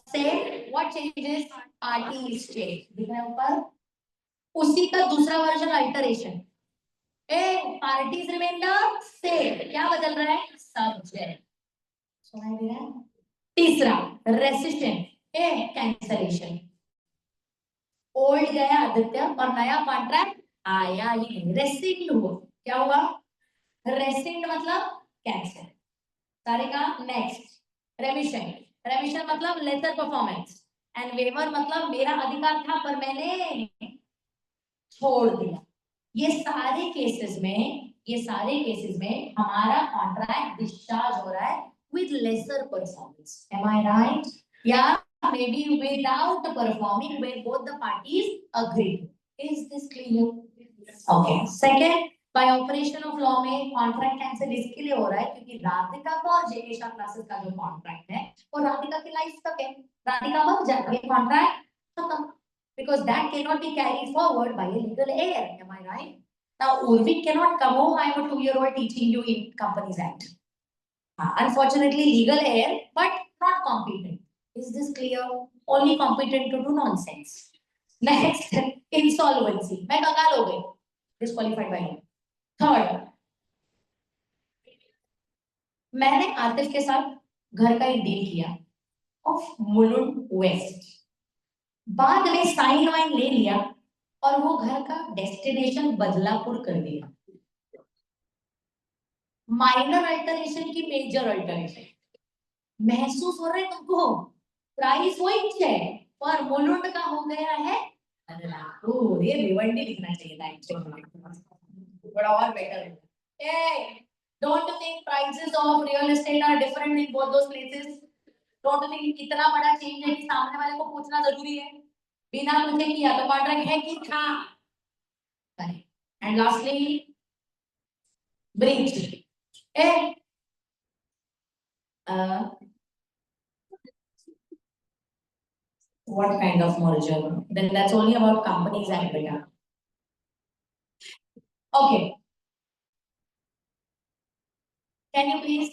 same, what changes? RT is change, दिख रहा है ऊपर, उसी का दूसरा version alteration. A parties remain the same, क्या बदल रहा है? सब्जेक्ट, सुनाई दे रहा है? तीसरा रेसिस्टेंट, ए कैंसलेशन, ओल्ड गया आदित्य और नया कॉन्ट्रैक्ट आया ही नहीं, रेसिंड हुआ। क्या हुआ? रेसिंड मतलब कैंसिल, सारे का। नेक्स्ट रेमिशन, रेमिशन मतलब लेसर परफॉर्मेंस, एंड वेवर मतलब मेरा अधिकार था पर मैंने छोड़ दिया। ये सारे केसेस में हमारा कॉन्ट्रैक्ट डिस्चार्ज हो रहा है with lesser performance, am I right? Yeah, maybe without performing when both the parties agree. Is this clear? Okay, second, by operation of law में कॉन्ट्रैक्ट कैंसिल इसके लिए हो रहा है क्योंकि राधिका का और जेकेशा क्लासेस का जो कॉन्ट्रैक्ट है वो राधिका की लाइफ तक है, राधिका मर जाती है, कॉन्ट्रैक्ट खत्म, because that cannot be carried forward by a legal heir, am I right? Now Urvi cannot come home, I am a 2-year-old teaching you in Companies Act. Unfortunately legal heir but not competent. Is this clear? Only competent to do nonsense. Next, insolvency, मैं कंगाल हो गई, disqualified by law. Third, मैंने आतिफ के साथ घर का एक डील किया ऑफ मुलुंड वेस्ट, बाद में साइन वाइन ले लिया और वो घर का डेस्टिनेशन बदलापुर कर दिया। माइनर अल्टरेशन की मेजर अल्टरेशन महसूस हो रहा है तुमको? प्राइस वही है पर मुलुंड का हो गया है बदलापुर। ये भिवंडी लिखना चाहिए था एक्चुअली, बड़ा और बेटर है। I don't think prices of real estate are different in both those places. Don't think इतना बड़ा चेंज है कि सामने वाले को पूछना जरूरी है, बिना पूछे किया तो कॉन्ट्रैक्ट है कि था। And lastly breach, A what kind of merger? Then that's only about Companies Act, beta. Okay, can you please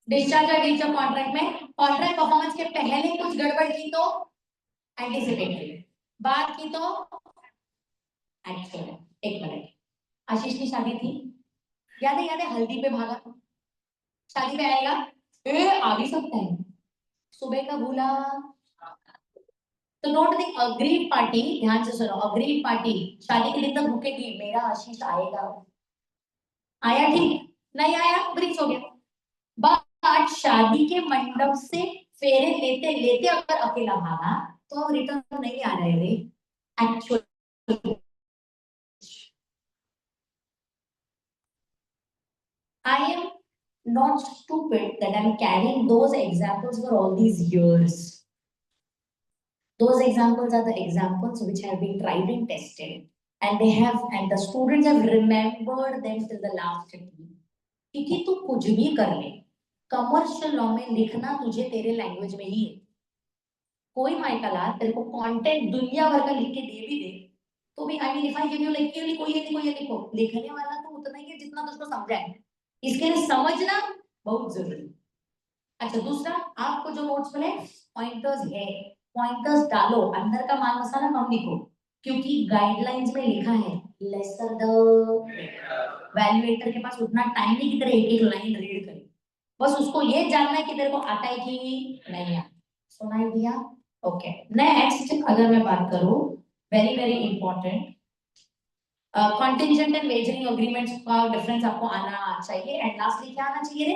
discharge और ब्रीच ऑफ कॉन्ट्रैक्ट में कॉन्ट्रैक्ट परफॉर्मेंस के पहले कुछ गड़बड़ की तो एंटीसिपेटरी, बात की तो एक्चुअल। एक मिनट, आशीष की शादी थी, याद है हल्दी पे भागा, शादी पे आएगा, आ भी सकता है, सुबह का भूला। तो नोट द अग्रीड पार्टी, ध्यान से सुनो, अग्रीड पार्टी शादी के दिन तक रुकेगी, मेरा आशीष आएगा, आया ठीक, नहीं आया ब्रीच हो गया। बट शादी के मंडप से फेरे लेते लेते अगर अकेला भागा तो अब रिटर्न नहीं आ रहे रे actually. I am not stupid that I'm carrying those examples for all these years. Those examples are the examples which have been tried and tested, and the students have remembered them till the last year. क्योंकि तू कुछ भी कर ले, commercial law में लिखना तुझे तेरे लैंग्वेज में ही है। कोई माइकला तेरे को कंटेंट दुनिया भर का लिख के दे भी दे तो भी I mean if I give you like ये लिखो ये लिखो ये लिखो, लिखने वाला तो उतना ही है जितना तुझको समझा है, इसके लिए समझना बहुत जरूरी। अच्छा, दूसरा आपको जो नोट्स मिले पॉइंटर्स है, पॉइंटर्स डालो, अंदर का माल मसाला कम लिखो क्योंकि गाइडलाइंस में लिखा है लेसर द वैल्यूएटर के पास उतना टाइम नहीं कि तेरे एक एक लाइन रीड करे, बस उसको ये जानना है कि तेरे को आता है कि नहीं आता। सुनाई दिया? ओके, नेक्स्ट अगर मैं बात करूं, very very important, contingent and wagering agreements का डिफरेंस आपको आना चाहिए। एंड लास्टली क्या आना चाहिए रे?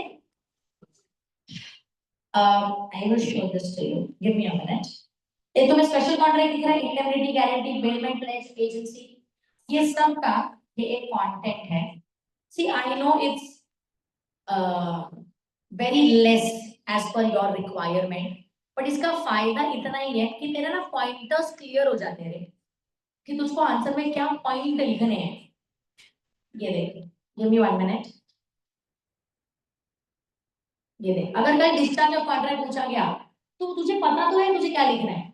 I will show this to you. Give me a minute. ये तुम्हें स्पेशल कॉन्ट्रैक्ट दिख रहा है, इंडेमनिटी गारंटी, बिलमेंट प्लेज, एजेंसी, ये सब का ये एक कंटेंट है. See, I know it's very less as per your requirement, but इसका फायदा इतना ही है कि तेरे ना पॉइंटर्स क्लियर हो जाते हैं कि तुझको आंसर में क्या पॉइंट लिखने हैं. ये देख, give me 1 minute. ये देख, अगर कल डिस्चार्ज ऑफ कॉन्ट्रैक्ट पूछा गया तो तुझे पता तो है तुझे क्या लिखना है,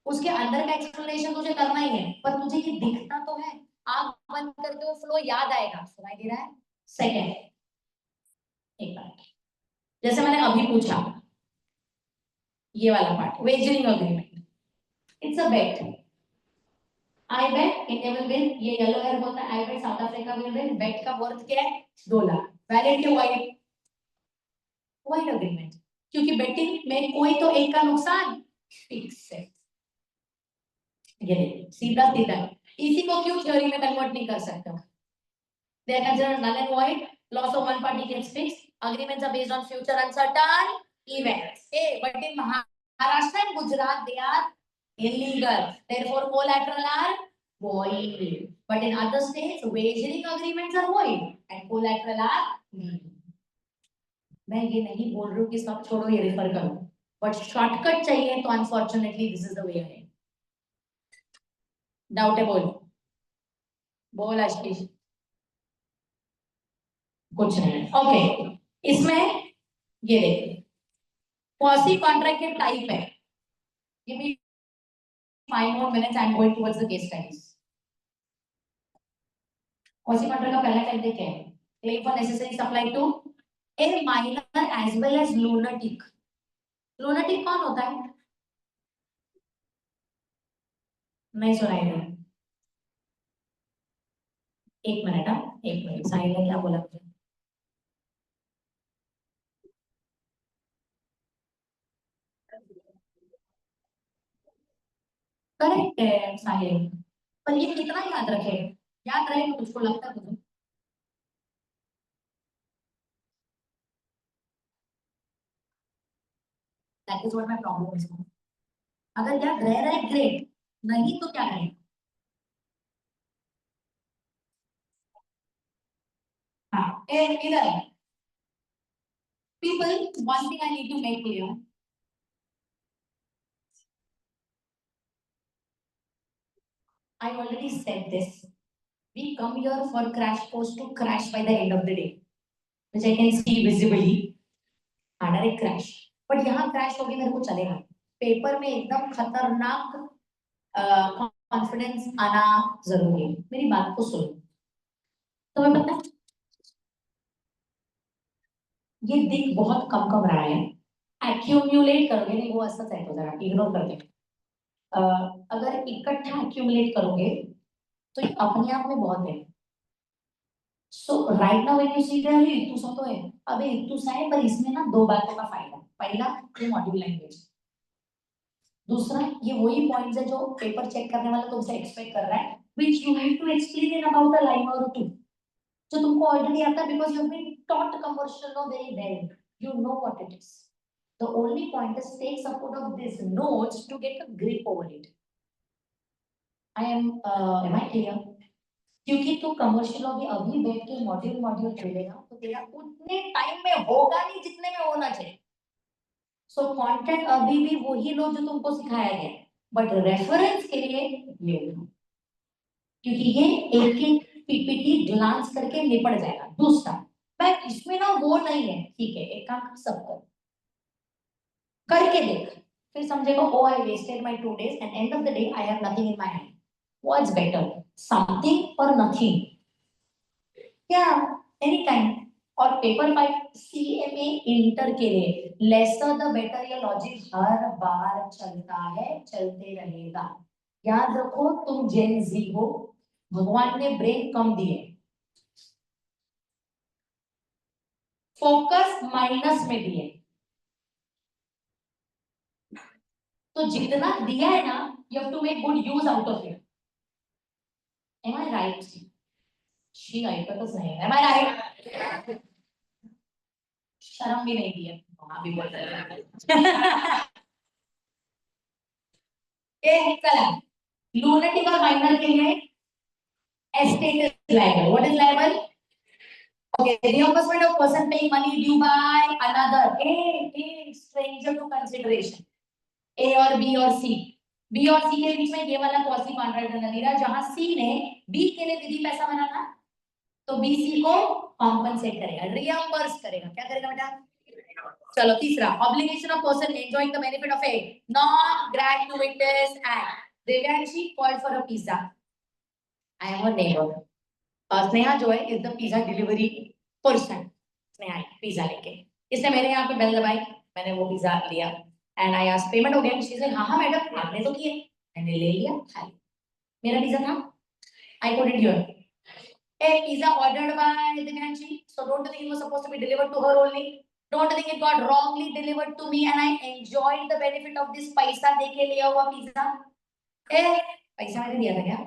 उसके अंदर का एक्सप्लेनेशन तुझे करना ही है, पर तुझे ये दिखता तो है. आंख बंद करके वो फ्लो याद आएगा. सुनाई दे रहा है? सेकंड, एक बार जैसे मैंने अभी पूछा ये वाला part, wagering agreement, it's a bet. I bet India will win, ये येलो हेयर बोलता है I bet South Africa will win. Bet का वर्थ क्या है? 2 लाख. वैलिड के वाइड, वाइड अग्रीमेंट, क्योंकि बेटिंग में कोई तो एक का नुकसान फिक्स है. ये सीधा सीधा. इसी को क्यों थ्योरी में कन्वर्ट नहीं कर सकते हो? They are considered null and void. Loss of one party gets fixed. Agreements are based on future uncertain events. Hey, but in Maharashtra and Gujarat, they are illegal. Therefore, collateral are void. But in other states, wagering agreements are void and collateral are legal. मैं ये नहीं बोल रही हूँ कि सब छोड़ो, ये रेफर करो, बट शॉर्टकट चाहिए तो unfortunately this is the way है. डाउट है? बोल बोल आशीष. कुछ नहीं. ओके, इसमें ये देखिए क्वासी कॉन्ट्रैक्ट के टाइप है. Give me 5 more minutes, I am going towards the case studies. Quasi contract का पहला टाइप देखिए, claim for necessary supply to a minor as well as lunatic. Lunatic कौन होता है? नहीं सुनाई दे. एक मिनट, एक मिनट. साहिल ने क्या बोला मुझे? करेक्ट है साहिल, पर ये कितना याद रखे? याद रहेगा तुझको लगता है तुझे? That is what my problem is. अगर याद रह रहा है ग्रेट, नहीं तो क्या करें? हाँ, इधर people, one thing I need to make clear. I already said this. We come here for crash course to crash by the end of the day, which I can see visibly. Direct crash. But यहाँ crash होगी मेरे को चलेगा. Paper में एकदम खतरनाक confidence आना जरूरी है. मेरी बात को सुनो. तुम्हें पता है ये दिख बहुत कम कम रहा है. एक्यूमुलेट करोगे नहीं, वो असर है तो जरा इग्नोर करके. अगर इकट्ठा एक्यूमुलेट करोगे तो ये अपने आप में बहुत है. So right now when you see that इतु सा तो है. अबे इतु सा है, पर इसमें ना दो बातों का फायदा. पहला, ये मॉड्यूल लैंग्वेज. दूसरा, ये वही पॉइंट्स है जो पेपर चेक करने वाला तुमसे एक्सपेक्ट कर रहा है, which you have to explain in about a line और टू, जो तुमको ऑलरेडी आता है because you have been taught commercial law very well. You know what it is. The only point is take support of these notes to get a grip over it. Am I clear? क्योंकि तू commercial अभी अभी बैठ के module module खेलेगा तो तेरा उतने टाइम में होगा नहीं जितने में होना चाहिए. सो कंटेंट अभी भी वही लो जो तुमको सिखाया गया, बट रेफरेंस के लिए ले लो, क्योंकि ये एक एक पीपीटी ग्लांस करके निपट जाएगा. दूसरा, मैं इसमें ना वो नहीं है, ठीक है, एक काम सब करके देख, फिर समझेगा oh I wasted my 2 days and and of the day I have nothing in my hand. What's better, something और नथिंग? क्या एनी टाइम. और पेपर 5 सीएमए इंटर के लिए लेसर द बेटर, ये लॉजिक हर बार चलता है, चलते रहेगा. याद रखो तुम जेन जी हो, भगवान ने ब्रेन कम दिए, फोकस माइनस में दिए, तो जितना दिया है ना, you have to make good use out of it. Am I right? शी ऐकतच नाही. Am I right? शर्म भी नहीं दी है, वहां भी बोल रहे हैं। ए चला, लूनेटिक और माइनर के लिए estate is liable. What is liable? Okay, reimbursement of person paying money due by another. A stranger to consideration. A और B और C. B और C के बीच में ये वाला क्वासी कॉन्ट्रैक्ट बना दिया जहां C ने B के लिए विधि पैसा बना था, तो B C को कॉम्पनसेट करेगा, रियम्बर्स करेगा। क्या करेगा बेटा? चलो तीसरा, obligation of person enjoying the benefit of a non gratuitous act. Devyanshi called for a pizza. I am a neighbour. Sneha जो है is the pizza delivery person. Sneha pizza लेके, इसने मेरे यहाँ पे बेल दबाई, मैंने वो पिज्जा लिया एंड आई आस्क्ड पेमेंट हो गया? शी सेड हाँ हाँ मैडम आपने तो किए। मैंने ले लिया, खा लिया, मेरा पिज्जा था। I put it here. A pizza ordered by Divyanshi, so don't think it was supposed to be delivered to her only. Don't think it got wrongly delivered to me and I enjoyed the benefit of this पैसा देके लिया हुआ pizza. पैसा मैंने दिया था क्या?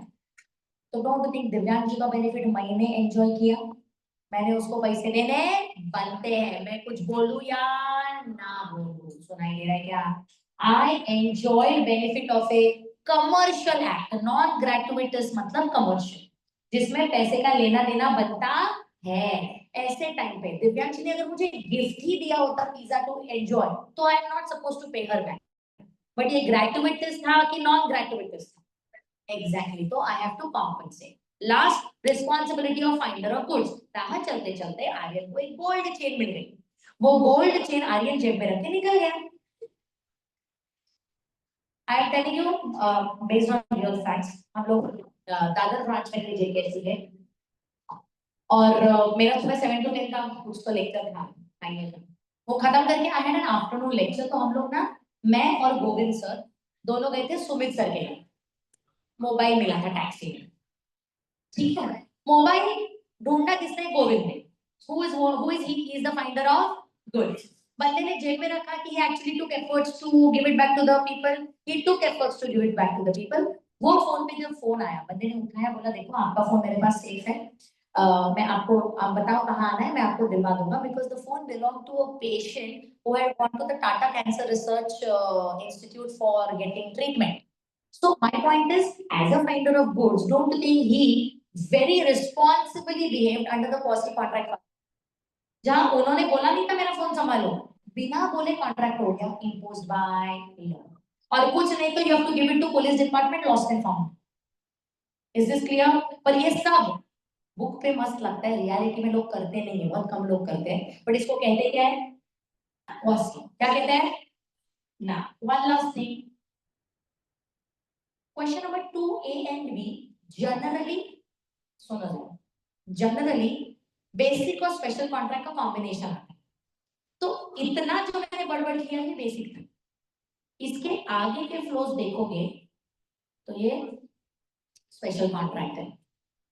तो डोंट थिंक दिव्यांशी का बेनिफिट मैंने एंजॉय किया, मैंने उसको पैसे देने बनते हैं। मैं कुछ बोलूं या ना बोलूं, सुनाई दे रहा है क्या? I enjoy benefit of a commercial act. Non gratuitous मतलब कमर्शियल, जिसमें पैसे का लेना देना बनता है। ऐसे टाइम पे दिव्यांशी ने अगर मुझे गिफ्ट ही दिया होता पिज्जा टू एंजॉय, तो I am not suppose to pay her back. But ये ग्रेटुइटस था कि नॉन ग्रेटुइटस था? एग्जैक्टली, तो I have to compensate. Last, responsibility of finder of goods. राह चलते चलते आर्यन को एक गोल्ड चेन मिल गई, वो गोल्ड चेन आर्यन जेब में रख के निकल गया। I am telling you based on real facts. हम लोग दादर ब्रांच में थे जेकेएससी के, और मेरा सुबह 7 to 10 का कुछ तो लेक्चर था फाइनल का, वो खत्म करके I had an afternoon lecture. तो हम लोग ना, मैं और गोविंद सर दोनों गए थे सुमित सर के लिए। मोबाइल मिला था टैक्सी में, ठीक है? मोबाइल ढूंढा किसने? गोविंद ने। who is he? He is the finder of goods. बंदे ने जेब में रखा कि he actually took efforts to give it back to the people. He took efforts to give it back to the people. वो फोन पे जब phone आया, बंदे ने उठाया, बोला देखो आपका फोन मेरे पास सेफ है, मैं आपको, आप बताओ कहाँ आना है, मैं आपको दिलवा दूंगा। Because the phone belong to a patient who had gone to the Tata Cancer Research Institute for getting treatment. So my point is, as a finder of goods, don't think he very responsibly behaved under the quasi contract, जहां उन्होंने बोला नहीं था मेरा phone संभालो, बिना बोले contract हो गया imposed by law। और कुछ नहीं तो you have to give it to police department, lost and found। Is this clear? पर ये सब बुक पे मस्त लगता है, रियलिटी में लोग करते नहीं है, बहुत कम लोग करते हैं। बट इसको कहते क्या है? क्वासी। क्या कहते हैं ना? One last thing, question number 2A and B generally सुनो, जनरली बेसिक और स्पेशल कॉन्ट्रैक्ट का कॉम्बिनेशन आता है। तो इतना जो मैंने बड़बड़ किया है बेसिक था, इसके आगे के फ्लोज देखोगे तो ये स्पेशल कॉन्ट्रैक्ट है।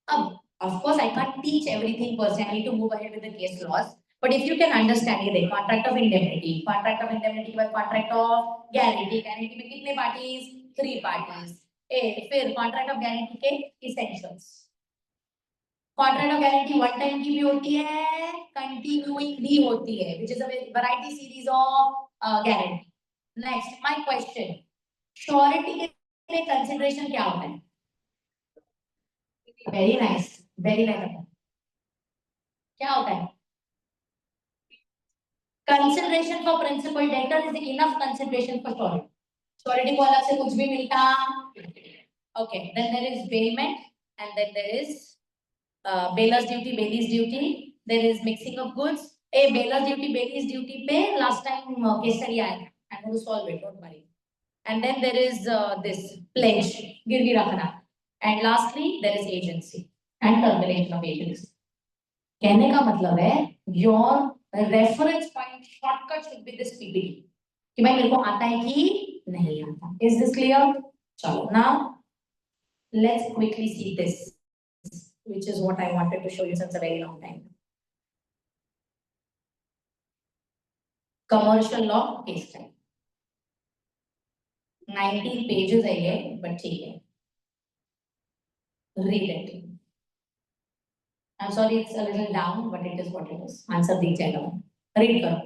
अब of course I can't teach everything per se, I need to move ahead with the case laws, but if you can understand ये contract of indemnity, contract of indemnity के बाद contract of guarantee, guarantee में कितने parties? 3 parties। फिर contract of guarantee के essentials, contract of guarantee one time की भी होती है, continuing भी होती है, which is a variety series of guarantee। Next, my question, surety के लिए consideration क्या होता है? Very nice, very nice। क्या होता है? Consideration for principal debtor is enough consideration for surety। surety को अलग से कुछ भी मिलता? Okay, then there is bailment and then there is bailor's duty, bailey's duty, there is mixing of goods। bailor's duty, bailey's duty पे last time case study आया था, I'm going to solve it, don't worry। and then there is this pledge, गिरवी रखना, and lastly there is agency and termination of agency। कहने का मतलब है your reference point shortcut should be this PPT कि भाई मेरे को आता है कि नहीं आता। Is this clear? चलो, now let's quickly see this, which is what I wanted to show you since a very long time। Commercial law case type, 19 pages है ये, but ठीक है, read it। I'm sorry it's a little down, but it is what it is। Answer दीजिएगा। Read करो।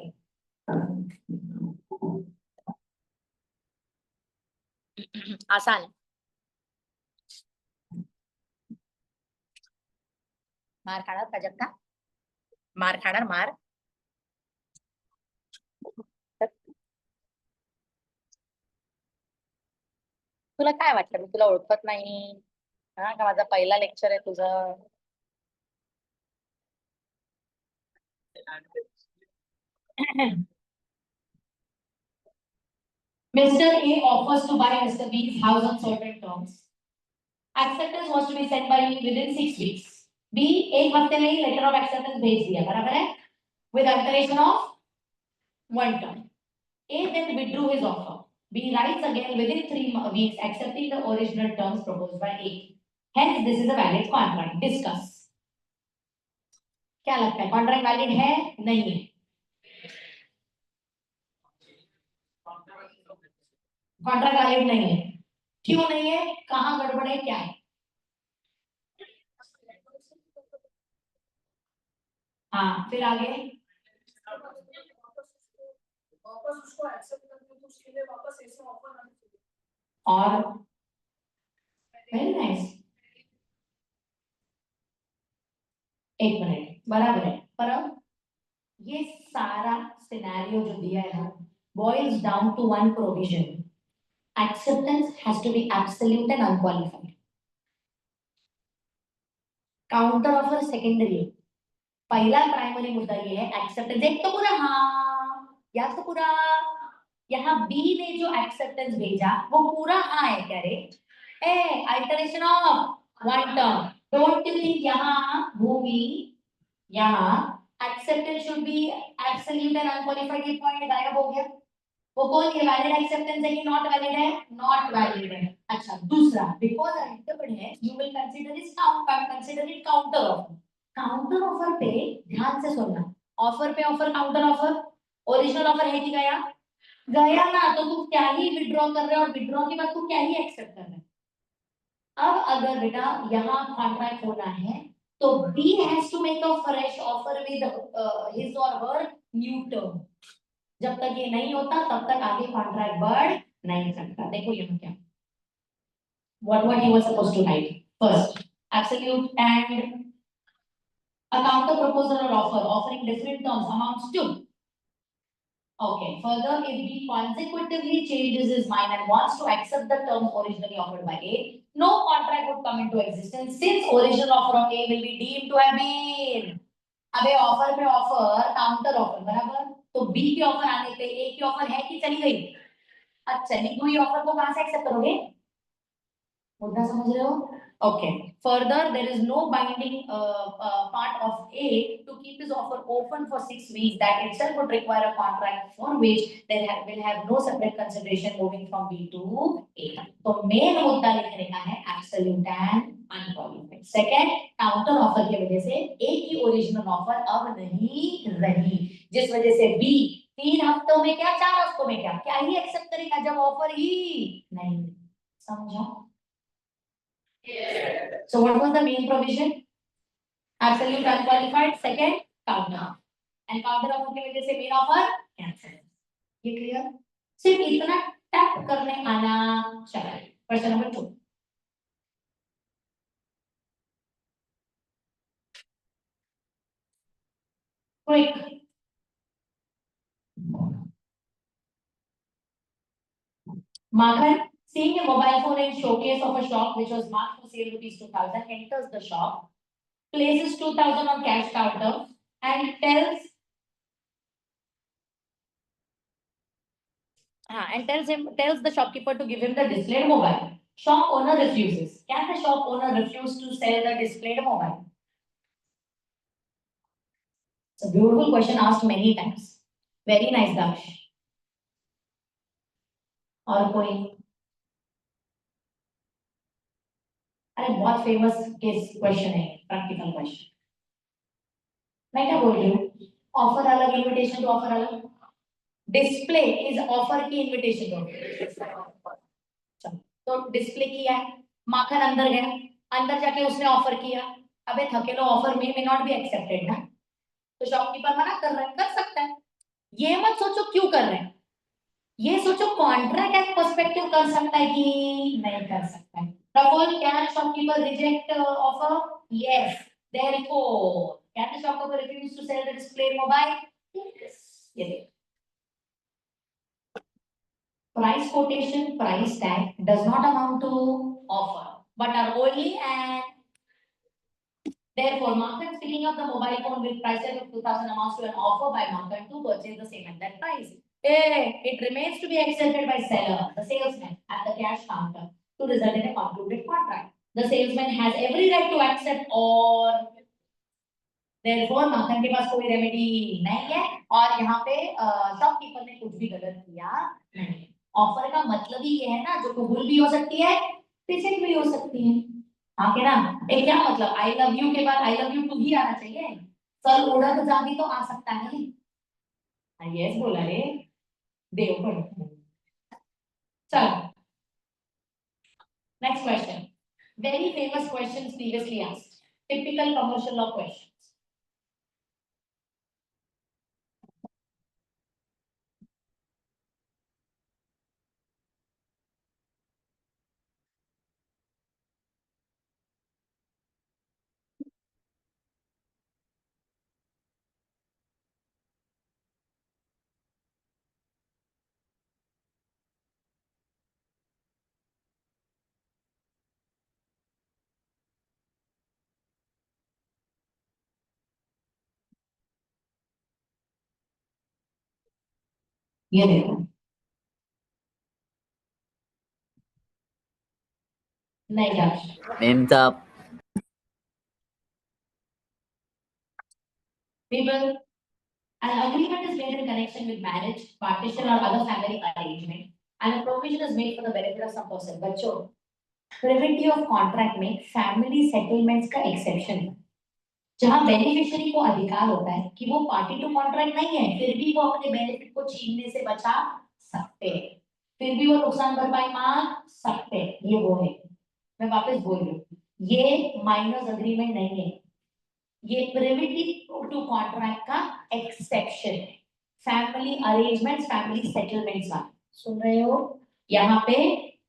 आसान है। मार खाणार प्राजक्ता, मार खाणार मार। तुला काय वाटतं मी तुला ओळखत नाही? हा का माझा पहिला लेक्चर आहे तुझं? Mr. A offers to buy Mr. B's house on certain terms. Acceptance was to be sent by within 6 weeks. B एक हफ्ते में ही लेटर ऑफ एक्सेप्टेंस भेज दिया, बराबर है? With alteration of one term. A then withdrew his offer. B writes again within 3 weeks, accepting the original terms proposed by A. Hence, this is a valid contract. Discuss. क्या लगता है contract valid है नहीं है? Contract valid नहीं है, क्यों नहीं है, कहाँ गड़बड़ है, क्या है? हाँ फिर आगे वापस उसको एक्सेप्ट करके उसके लिए वापस ऐसे ऑफर आने चाहिए। और वेरी नाइस, एक मिनट, बराबर है। पर अब ये सारा सिनेरियो जो दिया है ना, boils down to one provision. Acceptance has to be absolute and unqualified. Counter offer secondary. पहला प्राइमरी मुद्दा ये है एक्सेप्टेंस। एक तो पूरा हाँ या तो पूरा, यहाँ बी ने जो एक्सेप्टेंस भेजा वो पूरा हाँ है क्या रे? A alteration of one term, don't you think यहाँ भूमि, यहाँ acceptance should be absolute and unqualified, ये पॉइंट गायब हो गया। वो कौन ये वैलिड एक्सेप्टेंस है कि नॉट वैलिड है? नॉट वैलिड है। अच्छा दूसरा, बिकॉज अल्टरनेट है you will consider is consider it counter offer. Counter offer पे ध्यान से सुनना, ऑफर पे offer, counter offer, original offer है कि गया? गया ना, तो तू क्या ही विड्रॉ कर रहे हो, और विड्रॉ के बाद तू क्या ही एक्सेप्ट कर रहे हैं? अब अगर बेटा यहाँ कॉन्ट्रैक्ट होना है तो B has to make a fresh offer with his और हर न्यू टर्म। जब तक ये नहीं होता तब तक आगे कॉन्ट्रैक्ट बढ़ नहीं सकता। देखो यहाँ क्या, what you were supposed to write first, absolute and a counter proposal or offer offering different terms amounts to. Okay, further if B consecutively changes his mind and wants to accept the terms originally offered by A, no contract would come into existence since original offer of A will be deemed to have been. अबे offer पे offer, counter offer, बराबर? तो B की offer आने पे ए की offer है कि चली गई? अच्छा, लिखी हुई ऑफर को कहां से एक्सेप्ट करोगे? मुद्दा समझ रहे हो? Okay. Further, there is no binding part of A to keep his offer open for 6 weeks. That itself would require a contract for which will have no separate consideration moving from B to A. तो main मुद्दा लिखने का है absolute and unqualified. Second, counter offer की वजह से A की original offer अब नहीं रही, जिस वजह से B 3 हफ्तों में क्या 4 हफ्तों में क्या ही एक्सेप्ट करेगा जब ऑफर ही नहीं। समझा? So what was the main provision? Absolute unqualified. Second, counter. And counter offer की वजह से main offer cancel. ये clear? सिर्फ इतना टैप करने आना चाहिए। Question number 2. Quick. Makhan, seeing a mobile phone in showcase of a shop which was marked for sale rupees 2000, enters the shop, places 2000 on cash counter and tells the shopkeeper to give him the displayed mobile. Shop owner refuses. Can the shop owner refuse to sell the displayed mobile? It's a beautiful question asked many times. Very nice, Daksh. और कोई? अरे बहुत famous case question है, practical question. मैं क्या बोल रही हूँ, ऑफर अलग, इनविटेशन टू ऑफर अलग। डिस्प्ले इज ऑफर की इनविटेशन टू। तो डिस्प्ले किया है, माखन अंदर गया, अंदर जाके उसने ऑफर किया। अबे थकेलो, ऑफर में नॉट बी एक्सेप्टेड ना। तो शॉपकीपर मना कर रहा है, कर सकता है। ये मत सोचो क्यों कर रहे हैं, ये सोचो कॉन्ट्रैक्ट एज पर्सपेक्टिव कर सकता है कि नहीं कर सकता है। Propose can shopkeeper reject offer, yes, therefore can the shopkeeper refuse to sell the display mobile, yes. ये देखो, price quotation, price tag does not amount to offer but are only an, therefore market picking up the mobile phone with prices of 2000 amounts to an offer by market to purchase the same at that price. It remains to be accepted by seller, the salesman, at the cash counter to result in a concluded contract. The salesman has every right to accept or therefore माखन के पास कोई remedy नहीं है और यहाँ पे shopkeeper ने कुछ भी गलत किया नहीं। ऑफर का मतलब ही ये है ना, जो कबूल भी हो सकती है, रिजेक्ट भी हो सकती है। हाँ के ना, एक क्या मतलब आई लव यू के बाद आई लव यू टू ही आना चाहिए, सर उड़ा तो जाती तो आ सकता है। यस बोला रे, देव पर। चलो next question, very famous question previously asked, typical commercial law question. ये देखो, नहीं क्या मैम साहब, people, an agreement is made in connection with marriage, partition or other family arrangement and a provision is made for the benefit of some person। बच्चों, preventive of contract में family settlements का exception है, जहां beneficiary को अधिकार होता है कि वो पार्टी टू कॉन्ट्रैक्ट नहीं है, फिर भी वो अपने बेनिफिट को छीनने से बचा सकते हैं, फिर भी वो नुकसान भरपाई मांग सकते हैं। ये वो है, मैं वापस बोल रही हूँ, ये माइनर्स अग्रीमेंट नहीं है, ये प्रिवेंटिव टू कॉन्ट्रैक्ट का एक्सेप्शन है। फैमिली अरेंजमेंट्स, फैमिली सेटलमेंट्स का सुन रहे हो, यहाँ पे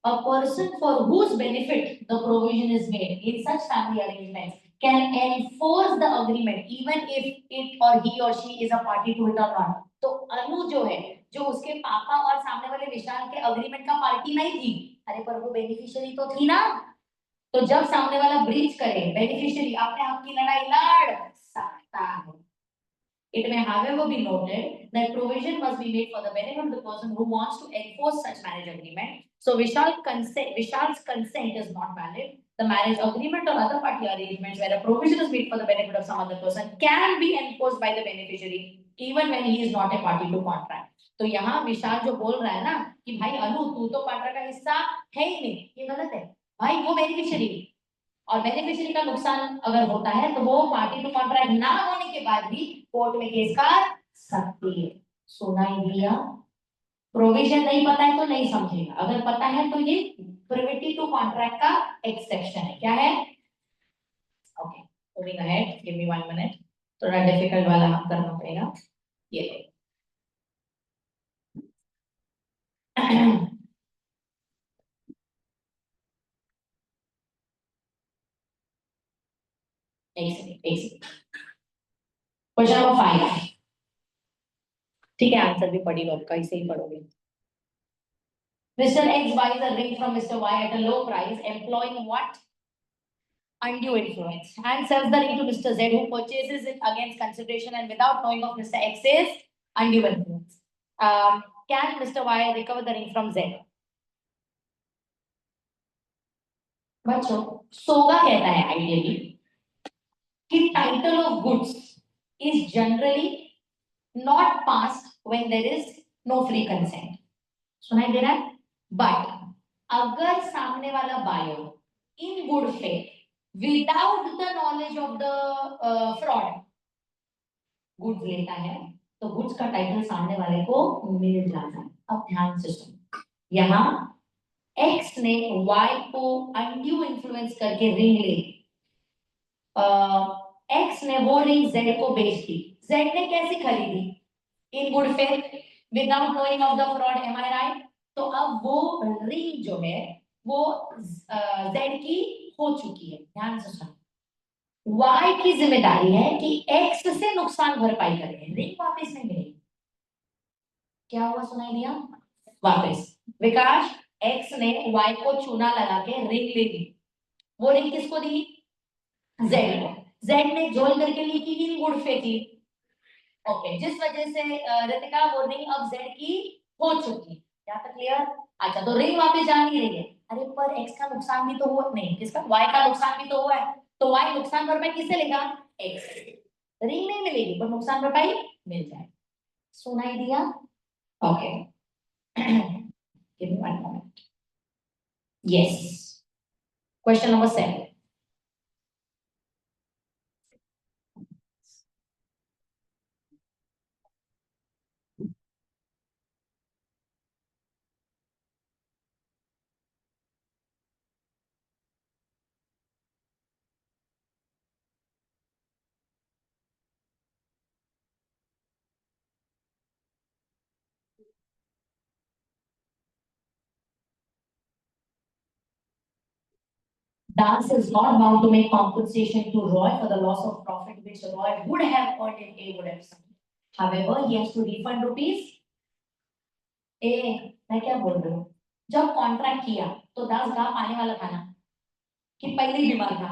a person for whose benefit the provision is made in such family arrangements can enforce the agreement even if it or he or she is a party to it or not। तो अनु जो है, जो उसके पापा और सामने वाले विशाल के अग्रीमेंट का पार्टी नहीं थी, अरे पर वो बेनिफिशियरी तो थी ना, तो जब सामने वाला ब्रीच करे, बेनिफिशियरी अपने हक की लड़ाई लड़ सकता है। It may however be noted that provision must be made for the benefit of the person who wants to enforce such marriage agreement. So Vishal's consent is not valid. The marriage agreement or other party arrangements where a provision is made for the benefit of some other person can be enforced by the beneficiary even when he is not a party to contract। तो यहाँ विशाल जो बोल रहा है ना कि भाई अनु तू तो कॉन्ट्रैक्ट का हिस्सा है ही नहीं, ये गलत है भाई, वो बेनिफिशियरी और बेनिफिशियरी का नुकसान अगर होता है तो वो पार्टी टू कॉन्ट्रैक्ट ना होने के बाद भी कोर्ट में केस कर सकती है। सुनाई दिया, प्रोविजन नहीं पता है तो नहीं समझेगा, अगर पता है तो ये प्रिविटी टू कॉन्ट्रैक्ट का एक्सेप्शन है। क्या है? Okay, moving ahead, give me 1 minute, थोड़ा डिफिकल्ट वाला करना पड़ेगा। ये एक सेकंड, क्वेश्चन नंबर 5, ठीक है, आंसर भी पढ़ी लो, आपका इसे ही पढ़ोगे। Mr. X buys a ring from Mr. Y at a low price, employing what? Undue influence, and sells the ring to Mr. Z, who purchases it against consideration and without knowing of Mr. X's undue influence. Can Mr. Y recover the ring from Z? बच्चों, सोगा कहता है ideally कि title of goods is generally not passed when there is no free consent. सुनाई दे रहा है? But अगर सामने वाला buyer in good faith without the knowledge of the fraud goods लेता है तो गुड्स का टाइटल सामने वाले को मिल जाता है। अब ध्यान से सुनो, यहाँ एक्स ने वाई को अनड्यू इन्फ्लुएंस करके रिंग ले, एक्स ने वो रिंग जेड को बेच दी, जेड ने कैसे खरीदी? In good faith, without knowing of the fraud, am I right? तो अब वो रिंग जो है वो जेड की हो चुकी है। ध्यान से सुनो, वाई की जिम्मेदारी है कि एक्स से नुकसान भरपाई करे, रिंग वापस नहीं मिलेगी। क्या हुआ, सुनाई दिया? वापस विकास, एक्स ने वाई को चूना लगा के रिंग ले ली, वो रिंग किसको दी? जेड को। जेड ने जोल करके ली कि इन गुड फेथ ली। ओके, जिस वजह से रितिका वो रिंग अब जेड की हो चुकी है। क्या तक क्लियर? अच्छा, तो रिंग वापस जा नहीं रही है। अरे पर एक्स का नुकसान भी तो हुआ, नहीं किसका, वाई का नुकसान भी तो हुआ है, तो वाई नुकसान भरपाई किससे लेगा? एक्स। रिंग नहीं मिलेगी पर नुकसान भरपाई मिल जाए। सुनाई दिया? Okay. Give me one moment. Yes, question number 7। Dance is not bound to make compensation to Roy for the loss of profit which Roy would have earned if A would have signed. However, he has to refund rupees A। मैं क्या बोल रही हूँ, जब contract किया तो दास गा पाने वाला था ना, कि पहले ही बीमार था,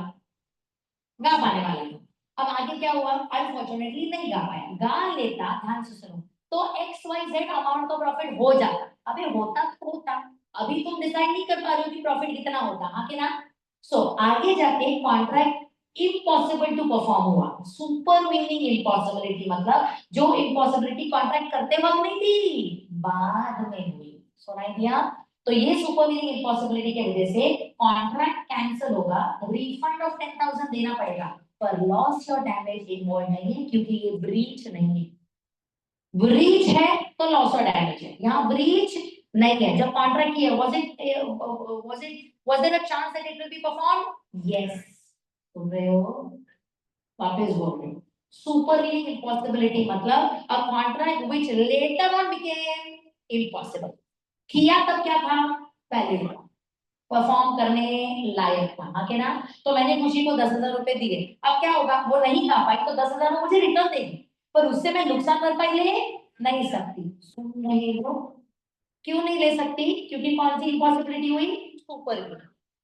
गा पाने वाला था। अब आगे क्या हुआ, अनफॉर्चुनेटली नहीं गा पाया, गा लेता, ध्यान से सुनो, तो एक्स वाई जेड अमाउंट का प्रॉफिट हो जाता। अबे होता तो होता, अभी तुम डिसाइड नहीं कर पा रहे हो कि प्रॉफिट कितना होता, हाँ कि ना? सो आगे जाके कॉन्ट्रैक्ट इम्पॉसिबल टू परफॉर्म हुआ, सुपरवीनिंग इम्पॉसिबिलिटी, मतलब जो इम्पॉसिबिलिटी कॉन्ट्रैक्ट करते वक्त नहीं थी, बाद में हुई। सुनाई दिया? तो ये सुपरवीनिंग इम्पॉसिबिलिटी की वजह से कॉन्ट्रैक्ट कैंसिल होगा, रिफंड ऑफ 10,000 देना पड़ेगा, पर लॉस और डैमेज इन्वॉल्व नहीं है क्योंकि ये ब्रीच नहीं है। ब्रीच है तो लॉस और डैमेज है, यहाँ ब्रीच नहीं है। जब कॉन्ट्रैक्ट किया, was there a chance that it will be performed? Yes। सुन रहे हो? वापस बोल रहे हो, सुपरवीनिंग इम्पॉसिबिलिटी मतलब a contract which later on became impossible. किया तब क्या था, वैलिड था, परफॉर्म करने लायक था, हाँ के ना? तो मैंने खुशी को 10,000 रुपए दिए, अब क्या होगा, वो नहीं खा पाई तो 10,000 वो मुझे रिटर्न देगी, पर उससे मैं नुकसान भरपाई ले नहीं सकती। सुन रहे हो? क्यों नहीं ले सकती? क्योंकि कौन सी इम्पॉसिबिलिटी हुई, सुपर।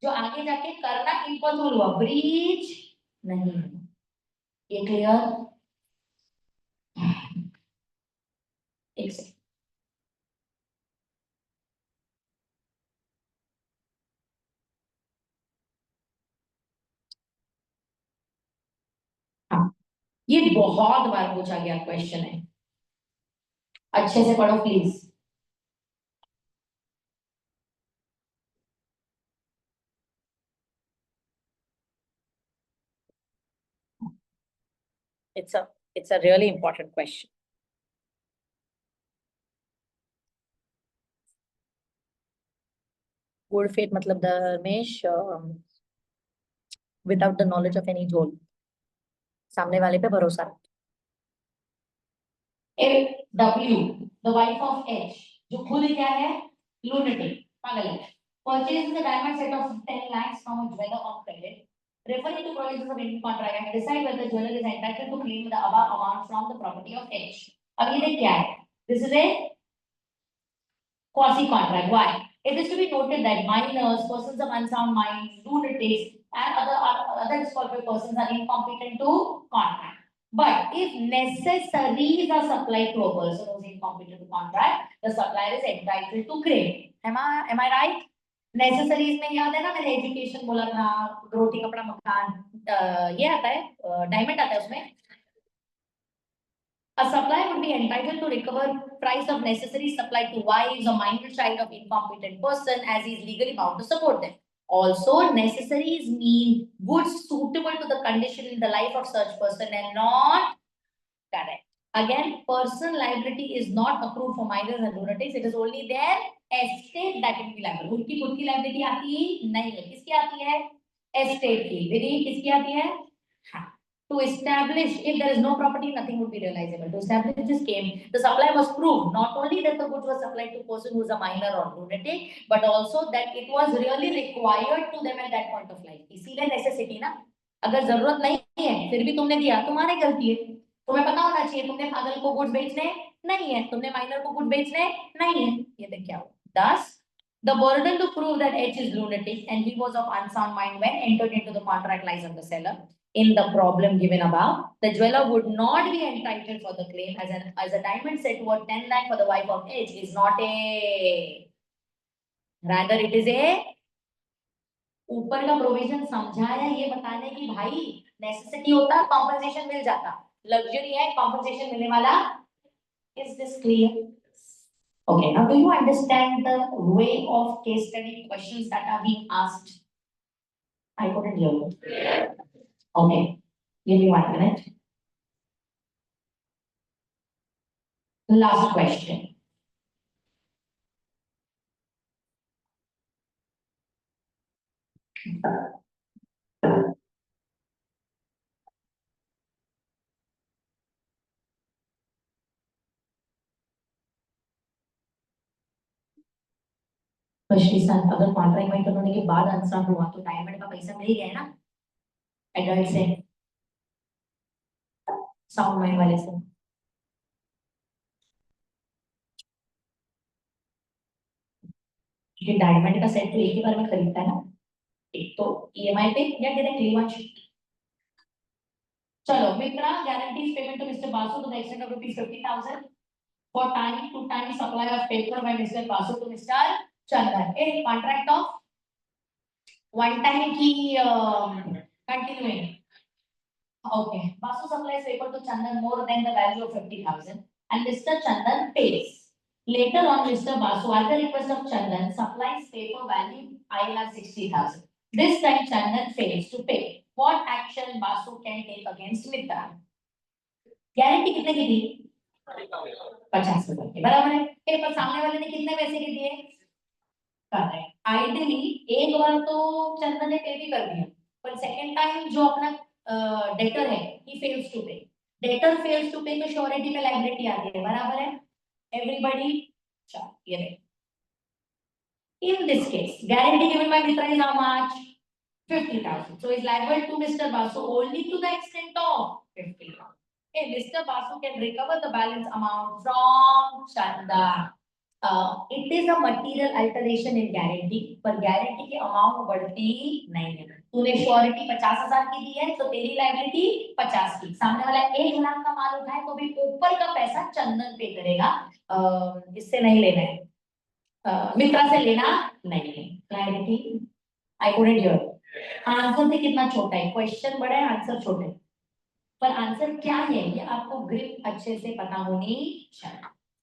जो आगे जाके करना इम्पॉसिबल हुआ, ब्रीच नहीं है। ये क्लियर? एक सेकंड। हाँ, ये बहुत बार पूछा गया क्वेश्चन है, अच्छे से पढ़ो please. It's a really important question. Good faith मतलब Dharmesh, without the knowledge of any झोल, सामने वाले पे भरोसा। If W, the wife of H, जो खुद क्या है, lunatic, पागल है, purchases a diamond set of 10 lakhs from a jeweler on credit, referring to provisions of written contract and decide whether the jeweler is entitled to claim the above amount from the property of H. अब ये क्या है? This is a quasi contract. Why? It is to be noted that minors, persons of unsound minds, lunatics, and other disqualified persons are incompetent to contract. But if necessaries are supplied to a person who is incompetent to contract, the supplier is entitled to claim. Am I right? Necessaries में याद है ना, मैंने education बोला था, रोटी कपड़ा मकान, ये आता है, डायमंड आता है उसमें। A supplier would be entitled to recover price of necessaries supplied to wives or minor child of incompetent person as he is legally bound to support them. Also, necessaries mean goods suitable to the condition in the life of such person and not correct. Again, personal liability is not approved for minors and lunatics. It is only their estate that can be liable. उनकी खुद की liability आती नहीं है, किसकी आती है? Estate की। विधि किसकी आती है? हाँ। To establish, if there is no property, nothing would be realizable. To establish this claim, the supply was proved. Not only that the goods were supplied to a person who is a minor or lunatic, but also that it was really required to them at that point of life. इसीलिए necessity ना, अगर जरूरत नहीं है, फिर भी तुमने दिया, तुम्हारी गलती है. तुम्हें पता होना चाहिए, तुमने पागल को गुड्स बेचने नहीं है, तुमने माइनर को गुड्स बेचने नहीं है. ये देख क्या हुआ. Thus, the burden to prove that H is lunatic and he was of unsound mind when entered into the contract lies on the seller. In the problem given above, the jeweler would not be entitled for the claim as a diamond set worth 10 lakh for the wife of H is not a, rather it is a. ऊपर का provision समझा है ये बताने की भाई necessity होता है कॉम्पनसेशन मिल जाता, लग्जरी है कॉम्पनसेशन मिलने वाला. Is this clear? Okay, now do you understand the way of case study questions that are being asked? I couldn't hear you. Okay, give me 1 minute. Last question. अगर contract में करने के बाद answer हुआ तो diamond का पैसा मिल गया है ना एडल्ट से, साउंड माइंड वाले से. क्योंकि डायमंड का सेट तो एक ही बार में खरीदता है ना, एक तो ईएमआई पे या डायरेक्टली वन शीट. चलो मित्रा, guarantees payment to Mr. Basu to the extent of rupees 50,000 for time to time supply of paper by Mr. Basu to Mr. Chandan. A contract of one time की continuing. Okay, Basu supplies paper to Chandan more than the value of 50,000 and Mr. Chandan pays. Later on, Mr. Basu, at the request of Chandan, supplies paper value INR 60,000. This time Chandan fails to pay. What action Basu can take against Mitra? Guarantee कितने की दी? 50,000 की, बराबर है. Paper सामने वाले ने कितने पैसे के दिए? करेक्ट. आइडियली एक बार तो चंदन ने पे भी कर दिया, पर सेकंड टाइम जो अपना डेटर है ही फेल्स टू पे. डेटर फेल्स टू पे तो श्योरिटी में लायबिलिटी आती है, बराबर है. एवरीबॉडी, चलो ये देख. In this case, guarantee given by Mitra is how much? 50,000. So is liable to Mr. Basu only to the extent of 50,000. Okay, Mr. Basu can recover the balance amount from Chanda. It is a material alteration in guarantee, पर guarantee की amount बढ़ती नहीं है. तूने surety 50,000 की दी है तो तेरी लायबिलिटी 50 की. सामने वाला 1 लाख का माल उठाए तो भी ऊपर का पैसा चंदन पे करेगा. इससे नहीं लेना है, मित्रा से लेना नहीं है. Clarity? I couldn't here. Answer से कितना छोटा है, क्वेश्चन बड़ा है, आंसर छोटे, पर आंसर क्या है ये आपको ग्रिप अच्छे से पता होनी चाहिए.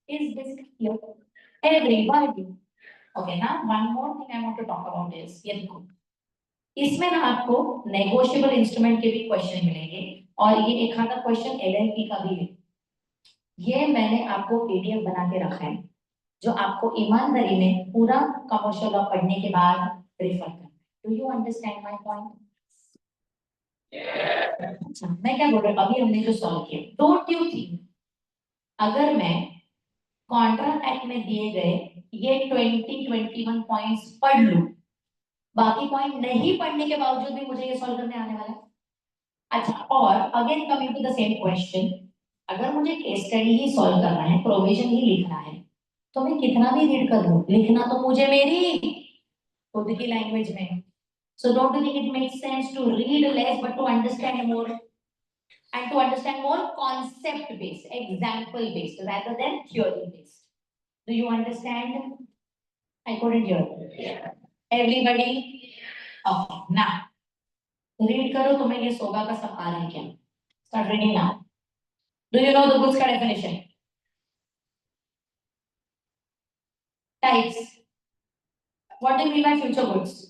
Is this clear everybody? Okay, now one more thing I want to talk about this. ये देखो, इसमें ना आपको नेगोशिएबल इंस्ट्रूमेंट के भी क्वेश्चन मिलेंगे और ये एक आधा क्वेश्चन एलएलपी का भी है. ये मैंने आपको पीडीएफ बना के रखा है जो आपको ईमानदारी में पूरा कमर्शियल लॉ पढ़ने के बाद रेफर करना. Do you understand my point? अच्छा, मैं क्या बोल रहा हूँ, अभी हमने जो सॉल्व किया, डोंट यू थिंक अगर मैं कॉन्ट्रैक्ट एक्ट में दिए गए ये 21 पॉइंट्स पढ़ लूं, बाकी पॉइंट नहीं पढ़ने के बावजूद भी मुझे ये सॉल्व करने आने वाला है. अच्छा, और again coming to the same question, अगर मुझे केस स्टडी ही सॉल्व करना है, प्रोविजन ही लिखना है, तो मैं कितना भी रीड कर लूं, लिखना तो मुझे मेरी खुद की लैंग्वेज में. So don't you think it makes sense to read less but to understand more, and to understand more concept based, example based rather than theory based? Do you understand? I couldn't hear. Everybody? Okay, now read करो. तुम्हें ये सोगा का सब आ रहा है क्या? Start reading now. Do you know the goods का definition? Types. What do you mean by future goods?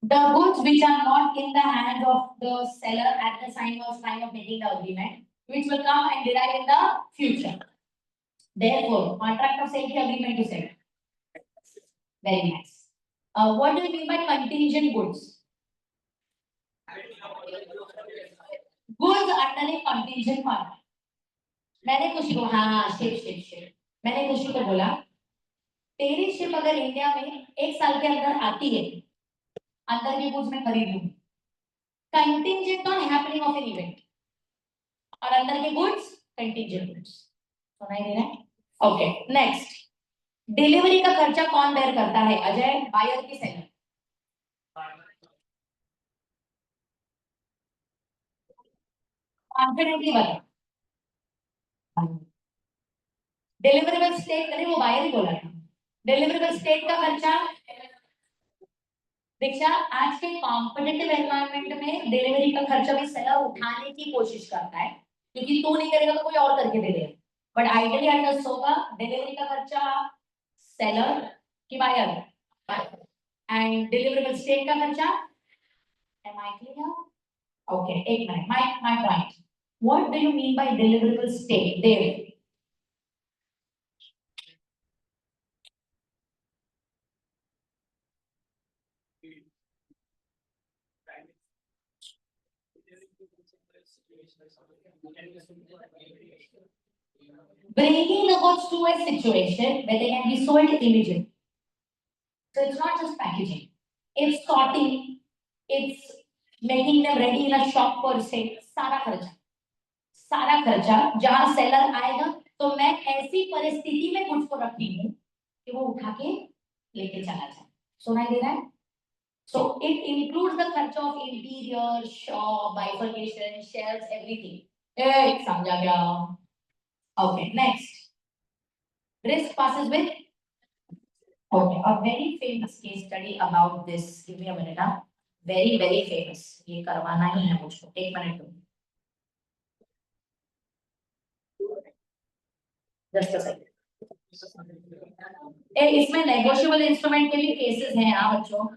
The goods which are not in the hands of the seller at the time of making the agreement, which will come and derive in the future. Therefore, contract of sale की agreement to sell. Very nice. What do you mean by contingent goods? Goods under A contingent fund. मैंने खुशी को, हाँ ship ship ship, मैंने खुशी को बोला तेरी शिप अगर इंडिया में एक साल के अंदर आती है, अंदर के गुड्स में खरीद लूंगी, contingent on happening of an event, और अंदर के गुड्स कंटीजेंट गुड्स। सुनाई दे रहा है? ओके नेक्स्ट, डिलीवरी का खर्चा कौन बेयर करता है, अजय, बायर की सेलर? कॉन्फिडेंटली बता। डिलीवरेबल स्टेट करे, वो बायर ही बोला था। डिलीवरेबल स्टेट का खर्चा, दीक्षा आज के कॉम्पिटिटिव एनवायरनमेंट में डिलीवरी का खर्चा भी सेलर उठाने की कोशिश करता है, क्योंकि तू नहीं करेगा तो कोई और करके दे देगा। बट आइडियली अंडरस्टैंड होगा डिलीवरी का खर्चा सेलर की बायर, एंड डिलीवरेबल स्टेट का खर्चा, एम आई क्लियर? ओके एक minute, my point, what do you mean by deliverable state देव? Bringing the goods to a situation where they can be sold immediately. So it's not just packaging, it's sorting, it's making them ready in a shop per se, सारा खर्चा जहां seller आएगा तो मैं ऐसी परिस्थिति में गुड्स को रखती हूँ कि वो उठा के लेके चला जाए। सुनाई दे रहा है? So it includes the खर्चा of interior, shop, bifurcation, shelves, everything. समझा गया? Okay, next. Risk passes with. Okay, a very famous case study about this. Give me a minute, huh? Very famous. ये करवाना ही है मुझको, एक मिनट दो। Just a second. इसमें नेगोशिएबल इंस्ट्रूमेंट के भी केसेस हैं हाँ बच्चों।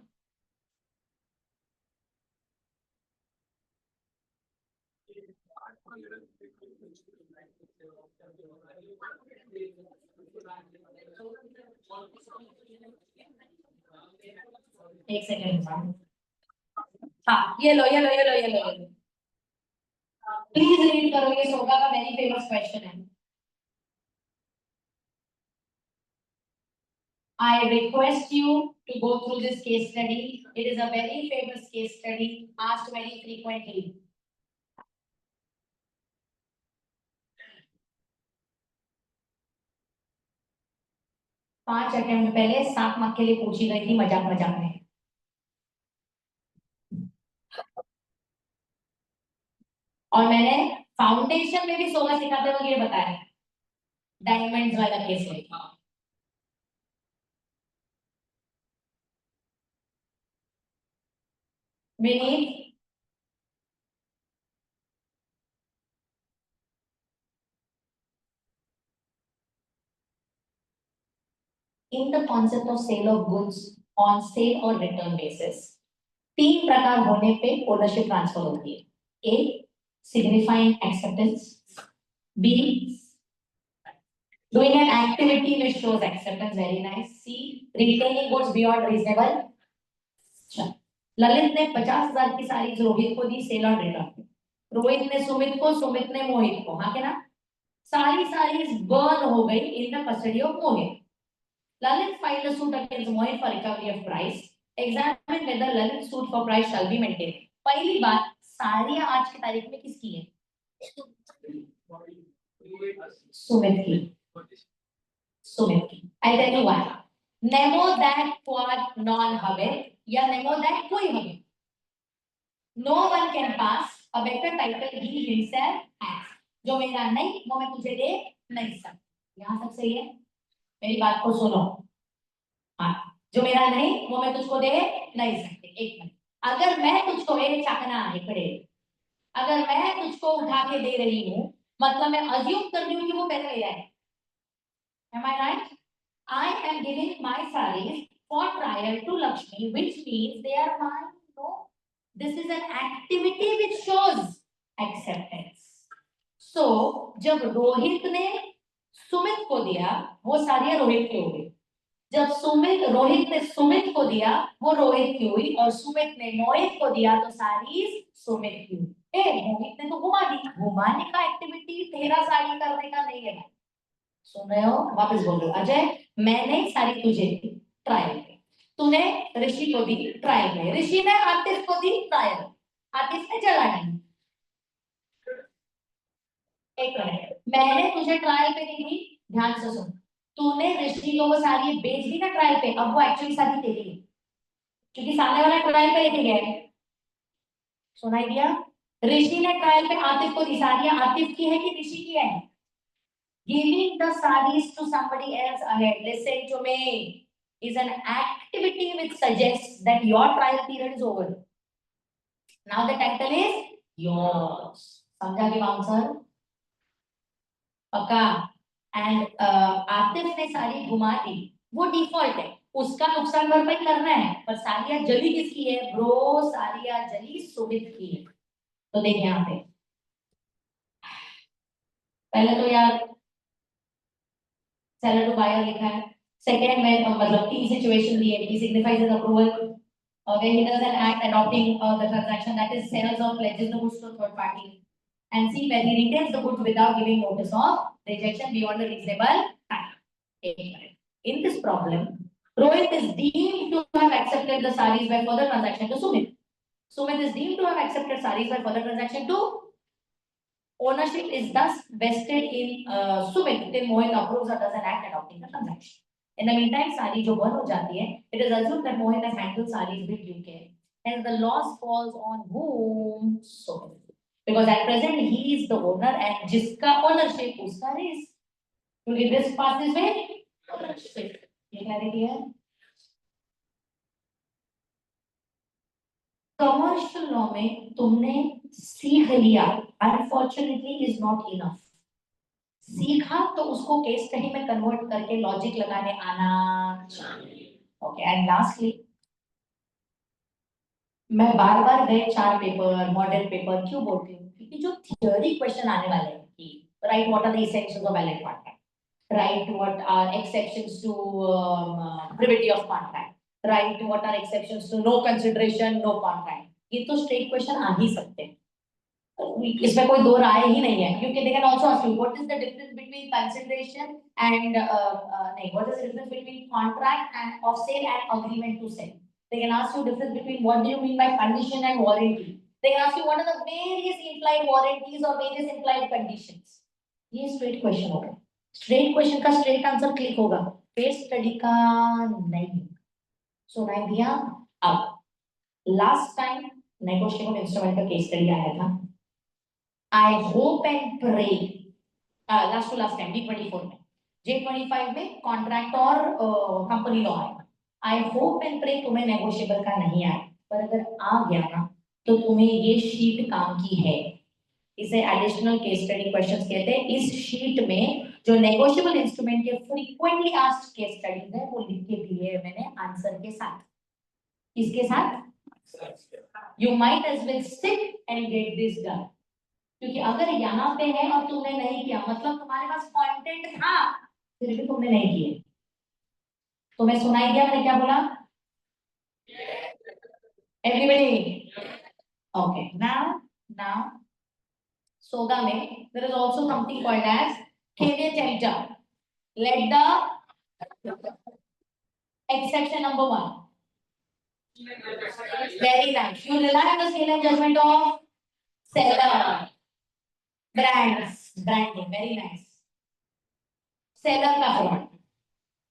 एक सेकेंड, हाँ ये लो। प्लीज रीड करो, ये सोगा का वेरी फेमस क्वेश्चन है। I request you to go through this case study. It is a very famous case study, asked very frequently. 5 attempt पहले 7 मार्क के लिए पूछी गई थी, मजाक मजाक में। और मैंने फाउंडेशन में भी सोगा सिखाते वक्त ये बताया, डायमंड्स वाला केस है। Vineet, in the concept of sale of goods on sale or return basis, 3 प्रकार होने पे ओनरशिप ट्रांसफर होती है। A, signifying acceptance, B, doing an activity which shows acceptance, very nice, C, retaining goods beyond reasonable। Lalit ने 50,000 की साड़ी रोहित को दी cell और return, Rohit ने सुमित को, सुमित ने मोहित को, हाँ क्या ना, सारी साड़ीज बर्न हो गई in the custody of Mohit. Lalit filed a suit against Mohit for recovery of price. Examine whether Lalit's suit for price shall be maintained. पहली बात, साड़ियां आज की तारीख में किसकी है? सुमित की। सुमित की। I tell you why. Nemo that quad non हवे या nemo that कोई हवे. No one can pass a better title he himself has. जो मेरा नहीं वो मैं तुझे दे नहीं सकता। यहाँ तक सही है? मेरी बात को सुनो। हाँ, जो मेरा नहीं वो मैं तुझको दे नहीं सकती। एक मिनट, अगर मैं तुझको मेरे चाकना इकड़े, अगर मैं तुझको उठा के दे रही हूँ, मतलब मैं अज्यूम कर रही हूँ कि वो पहले मेरा है। Am I right? I am giving my sarees for trial to Lakshmi, which means they are mine. No, this is an activity which shows acceptance. So जब रोहित ने सुमित को दिया, वो साड़ियां रोहित की हो गई। जब रोहित ने सुमित को दिया, वो रोहित की हुई, और सुमित ने मोहित को दिया तो सारी सुमित की हुई। मोहित ने तो घुमा दी, घुमाने का एक्टिविटी तेरा साड़ी करने का नहीं है। सुन रहे हो? वापस बोल रहे हो। अजय, मैंने साड़ी तुझे दी ट्रायल में, तूने ऋषि को दी ट्रायल में, ऋषि ने आतिफ को दी ट्रायल, आतिफ ने चला नहीं। एक मिनट, मैंने तुझे ट्रायल पे नहीं दी, ध्यान से सुन। तूने ऋषि को वो साड़ी बेच दी ना ट्रायल पे, अब वो एक्चुअली साड़ी तेरी है, क्योंकि सामने वाला ट्रायल पे लेके गया है। सुनाई दिया? ऋषि ने ट्रायल पे आतिफ को दी, साड़ियां आतिफ की है कि ऋषि की है? Giving the sarees to somebody else ahead, listen to me, is an activity which suggests that your trial period is over. Now the title is yours. समझा कि बाउंसर? पक्का? एंड आतिफ ने साड़ी घुमा दी, वो डिफॉल्ट है, उसका नुकसान भरपाई करना है, पर साड़ियां जली किसकी है ब्रो? साड़ियां जली सुमित की है। तो देखिए यहाँ पे पहले तो यार seller to buyer लिखा है, सेकंड में मतलब की सिचुएशन दी है, he signifies his approval when he does an act adopting the transaction, that is sells or pledges the goods to a third party, and C when he retains the goods without giving notice of rejection beyond a reasonable time. In this problem, Rohit is deemed to have accepted the sarees by further transaction to Sumit. Sumit is deemed to have accepted sarees by further transaction to ownership is thus vested in Sumit till Mohit approves or does an act adopting the transaction. In the meantime, sari जो बंद हो जाती है, it is assumed that Mohit has handled saris with due care. Hence the loss falls on whom? Sumit. Because at present he is the owner and जिसका ownership उसका risk. क्योंकि this passes with ownership. ये clarity है? Commercial law में तुमने सीख लिया, unfortunately is not enough. सीखा तो उसको केस स्टडी में कन्वर्ट करके लॉजिक लगाने आना चाहिए। ओके, एंड लास्टली मैं बार बार गए 4 पेपर मॉडल पेपर क्यों बोलती हूँ? क्योंकि जो थियोरी क्वेश्चन आने वाले हैं कि right what are the essentials of valid contract, right what are exceptions to privity of contract, right what are exceptions to no consideration no contract, ये तो स्ट्रेट क्वेश्चन आ ही सकते हैं, इसमें कोई दो राय ही नहीं है। क्योंकि they can also ask you what is the difference between consideration and नहीं, what is the difference between contract and of sale and agreement to sell. They can ask you difference between what do you mean by condition and warranty. They can ask you what are the various implied warranties or various implied conditions. ये straight question होगा, straight question का straight answer click होगा, case study का नहीं। सुनाई दिया? अब last time negotiable instrument का केस स्टडी आया था। I hope and pray last to last time D24 में, J25 में कॉन्ट्रैक्ट और कंपनी लॉ है। I hope and pray तुम्हें नेगोशिएबल का नहीं आया, पर अगर आ गया ना तो तुम्हें ये शीट काम की है। इसे एडिशनल केस स्टडी क्वेश्चंस कहते हैं। इस शीट में जो नेगोशिएबल इंस्ट्रूमेंट के फ्रीक्वेंटली आस्क्ड केस स्टडीज है वो लिख के दिए है मैंने आंसर के साथ। इसके साथ you might as well sit and get this done, क्योंकि अगर यहाँ पे है और तुमने नहीं किया मतलब तुम्हारे पास कंटेंट था फिर भी तुमने नहीं किया। तुम्हें सुनाई दिया मैंने क्या बोला? Everybody okay? नाउ सोगा में there is also something called as खेलिए chapter. Let the exception number 1 very nice, you rely on the skill and judgment of seller, branding, very nice। Seller का फ्रॉड,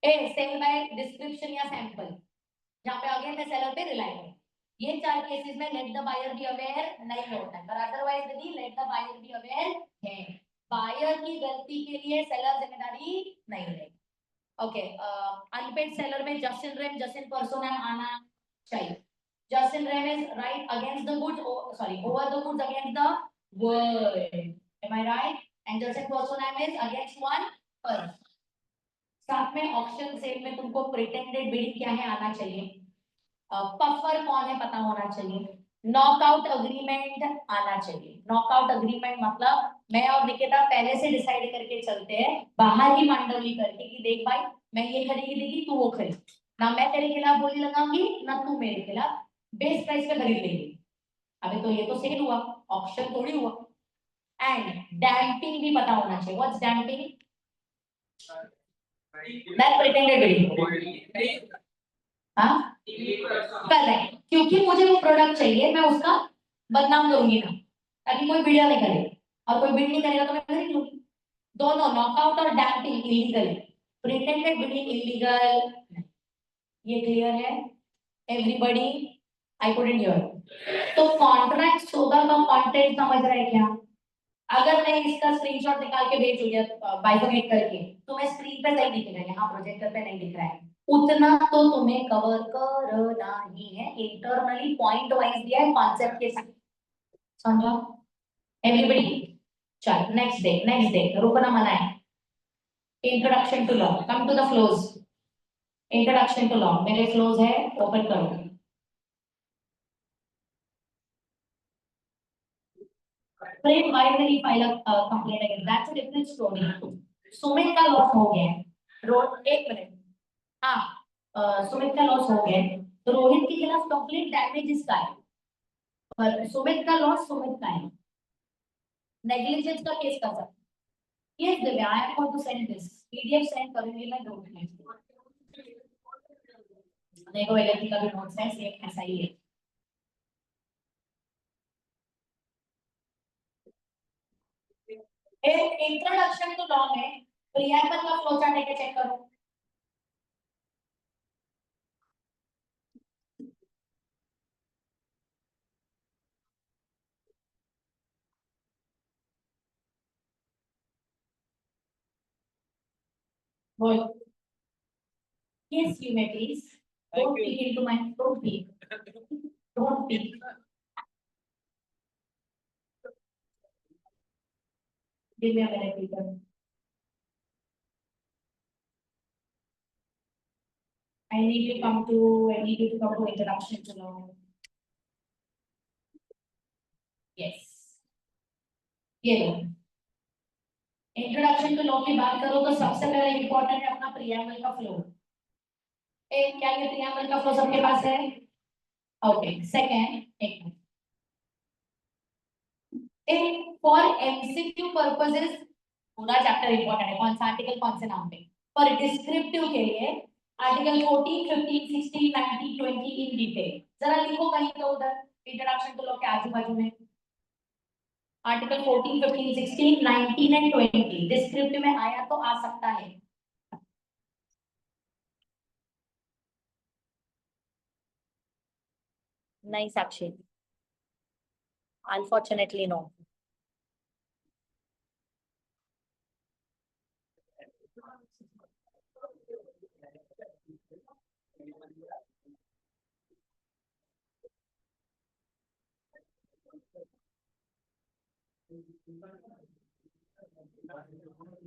सेल बाय डिस्क्रिप्शन या sample, जहां पे again मैं seller पे rely करूं। ये 4 cases में let the buyer be aware नहीं होता है, पर अदरवाइज यदि let the buyer be aware है, बायर की गलती के लिए सेलर जिम्मेदारी नहीं लेगा। ओके, अनपेड सेलर में जस्टिन रेम जस्टिन पर्सोनम आना चाहिए। Jus in rem is right against the goods, sorry over the goods against the world, am I right? And jus in personam is against one person. साथ में auction cell में तुमको pretended bidding क्या है आना चाहिए, पफर कौन है पता होना चाहिए। नॉकआउट अग्रीमेंट आना चाहिए। नॉकआउट अग्रीमेंट मतलब मैं और निकिता पहले से डिसाइड करके चलते हैं, बाहर ही मांडवली करके कि देख भाई मैं ये खरीदेगी तू वो खरीद, ना मैं तेरे खिलाफ बोली लगाऊंगी ना तू मेरे खिलाफ, बेस्ट प्राइस पे खरीद लेंगे। अबे तो ये तो सेल हुआ, ऑप्शन थोड़ी हुआ। एंड डैम्पिंग भी पता होना चाहिए। What's damping? That pretended bidding. हाँ करेक्ट, क्योंकि मुझे वो प्रोडक्ट चाहिए, मैं उसका बदनाम करूंगी ना, ताकि कोई बिडिया नहीं करे, और कोई बिड नहीं करेगा तो मैं खरीद लूंगी। दोनों नॉकआउट और डैम्पिंग इलीगल है, प्रिटेंडेड बिडिंग इलीगल। ये क्लियर है एवरीबॉडी? आई कुडंट हियर। तो कॉन्ट्रैक्ट 14 का कंटेंट समझ रहे हैं क्या? अगर मैं इसका स्क्रीनशॉट निकाल के भेज दूंगा बाइफरकेट करके, तो मैं स्क्रीन पे सही दिखेगा, यहाँ प्रोजेक्टर पे नहीं दिख रहा है, उतना तो तुम्हें कवर करना ही है। इंटरनली पॉइंट वाइज दिया है कॉन्सेप्ट के साथ, समझा एवरीबॉडी? चल नेक्स्ट डे रुकना मना है। Introduction to law, come to the flows. Introduction to law मेरे फ्लोज है, ओपन करो। Frame widely file complaint against, that's a different story. Sumit का लॉस हो गया है, रोड एक मिनट, हाँ सुमित का लॉस हो गया है, तो रोहित के खिलाफ कंप्लीट डैमेज इसका है, पर सुमित का लॉस सुमित का है, नेग्लिजेंस का केस कर सकते। Yes Divya, I am going to send this PDF, send करूंगी मैं, डोंट मिनट। देखो एलएलबी का भी नोट्स है, सेम ऐसा ही है। एक इंट्रोडक्शन टू लॉ में प्रियंका का फ्लो चार्ट लेके चेक करो। बोल। Yes, you may please. Don't peek into my, don't peek. Don't peek. Give me a minute, Peter. I need you to come to introduction to law. Yes. ये लो। Introduction to law की बात करो तो सबसे पहले important है अपना preamble का फ्लो। एक क्या ये प्रियम्बल का फ्लो सबके पास है? ओके सेकंड, एक फॉर एमसीक्यू पर्पसेस पूरा चैप्टर इंपॉर्टेंट है, कौन सा आर्टिकल कौन से नाम पे, पर डिस्क्रिप्टिव के लिए आर्टिकल 14, 15, 16, 19, 20 इन डिटेल जरा लिखो कहीं तो उधर इंट्रोडक्शन टू लॉ के आजू बाजू में। आर्टिकल 14, 15, 16, 19 एंड 20 डिस्क्रिप्टिव में आया तो आ सकता है। नहीं साक्षी, अनफॉर्चुनेटली नो।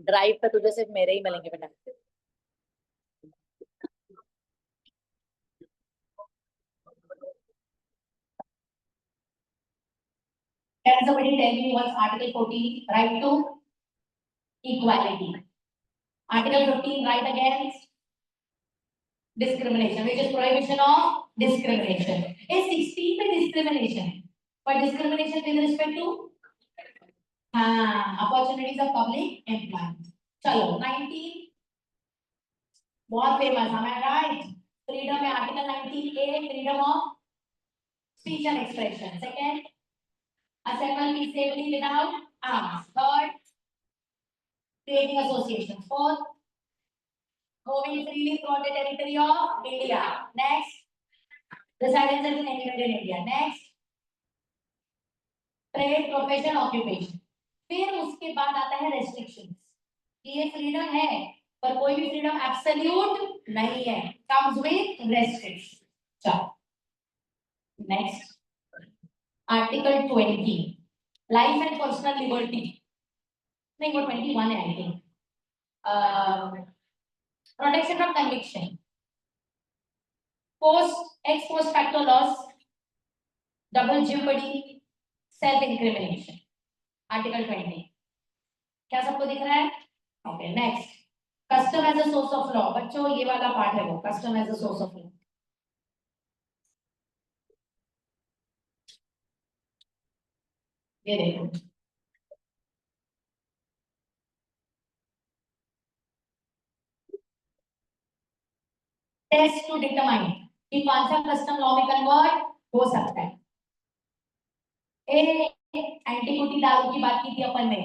ड्राइव पे तुझे सिर्फ मेरे ही मिलेंगे बेटा। Can somebody tell me what's Article 14? Right to equality. Article 15, right against discrimination, which is prohibition of discrimination. A 16 में discrimination है, but discrimination with respect to opportunities of public employment. चलो 19 बहुत famous, am I right? Freedom है Article 19A, freedom of speech and expression. Second, assemble peaceably without arms. Third, creating associations. Fourth, moving freely throughout the territory of India. Next, residence in anywhere in India. Next, trade profession occupation. फिर उसके बाद आता है restrictions, ये freedom है पर कोई भी फ्रीडम एब्सोल्यूट नहीं है, कम्स विद रेस्ट्रिक्शन। चलो next, article 20 life and personal liberty, नहीं वो 21 है I think, protection from conviction, post ex post facto laws, double jeopardy, self incrimination, article 20। क्या सबको दिख रहा है? Okay next, custom as a source of law. बच्चों ये वाला पार्ट है वो, custom as a source of law. ये देखो, टेस्ट टू डिटरमाइन कि कौन सा कस्टम लॉ में कन्वर्ट हो सकता है। एंटीक्यूटी दारू की बात की थी अपन ने,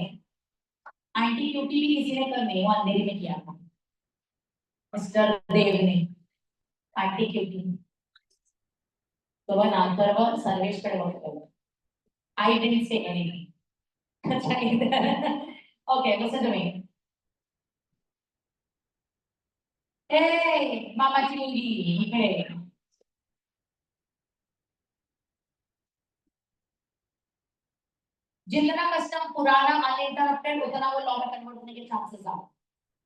एंटीक्यूटी भी किसी ने करनी, वो अंधेरी में किया था मिस्टर देव ने एंटीक्यूटी। तो वन आंसर वो सर्वेश पे वर्क करो। I didn't say anything. अच्छा इधर ओके लिसन टू मी। ए मामाची मुलगी इकडे, जितना कस्टम पुराना अनइंटरप्टेड उतना वो लॉ में कन्वर्ट होने के चांसेस ज्यादा,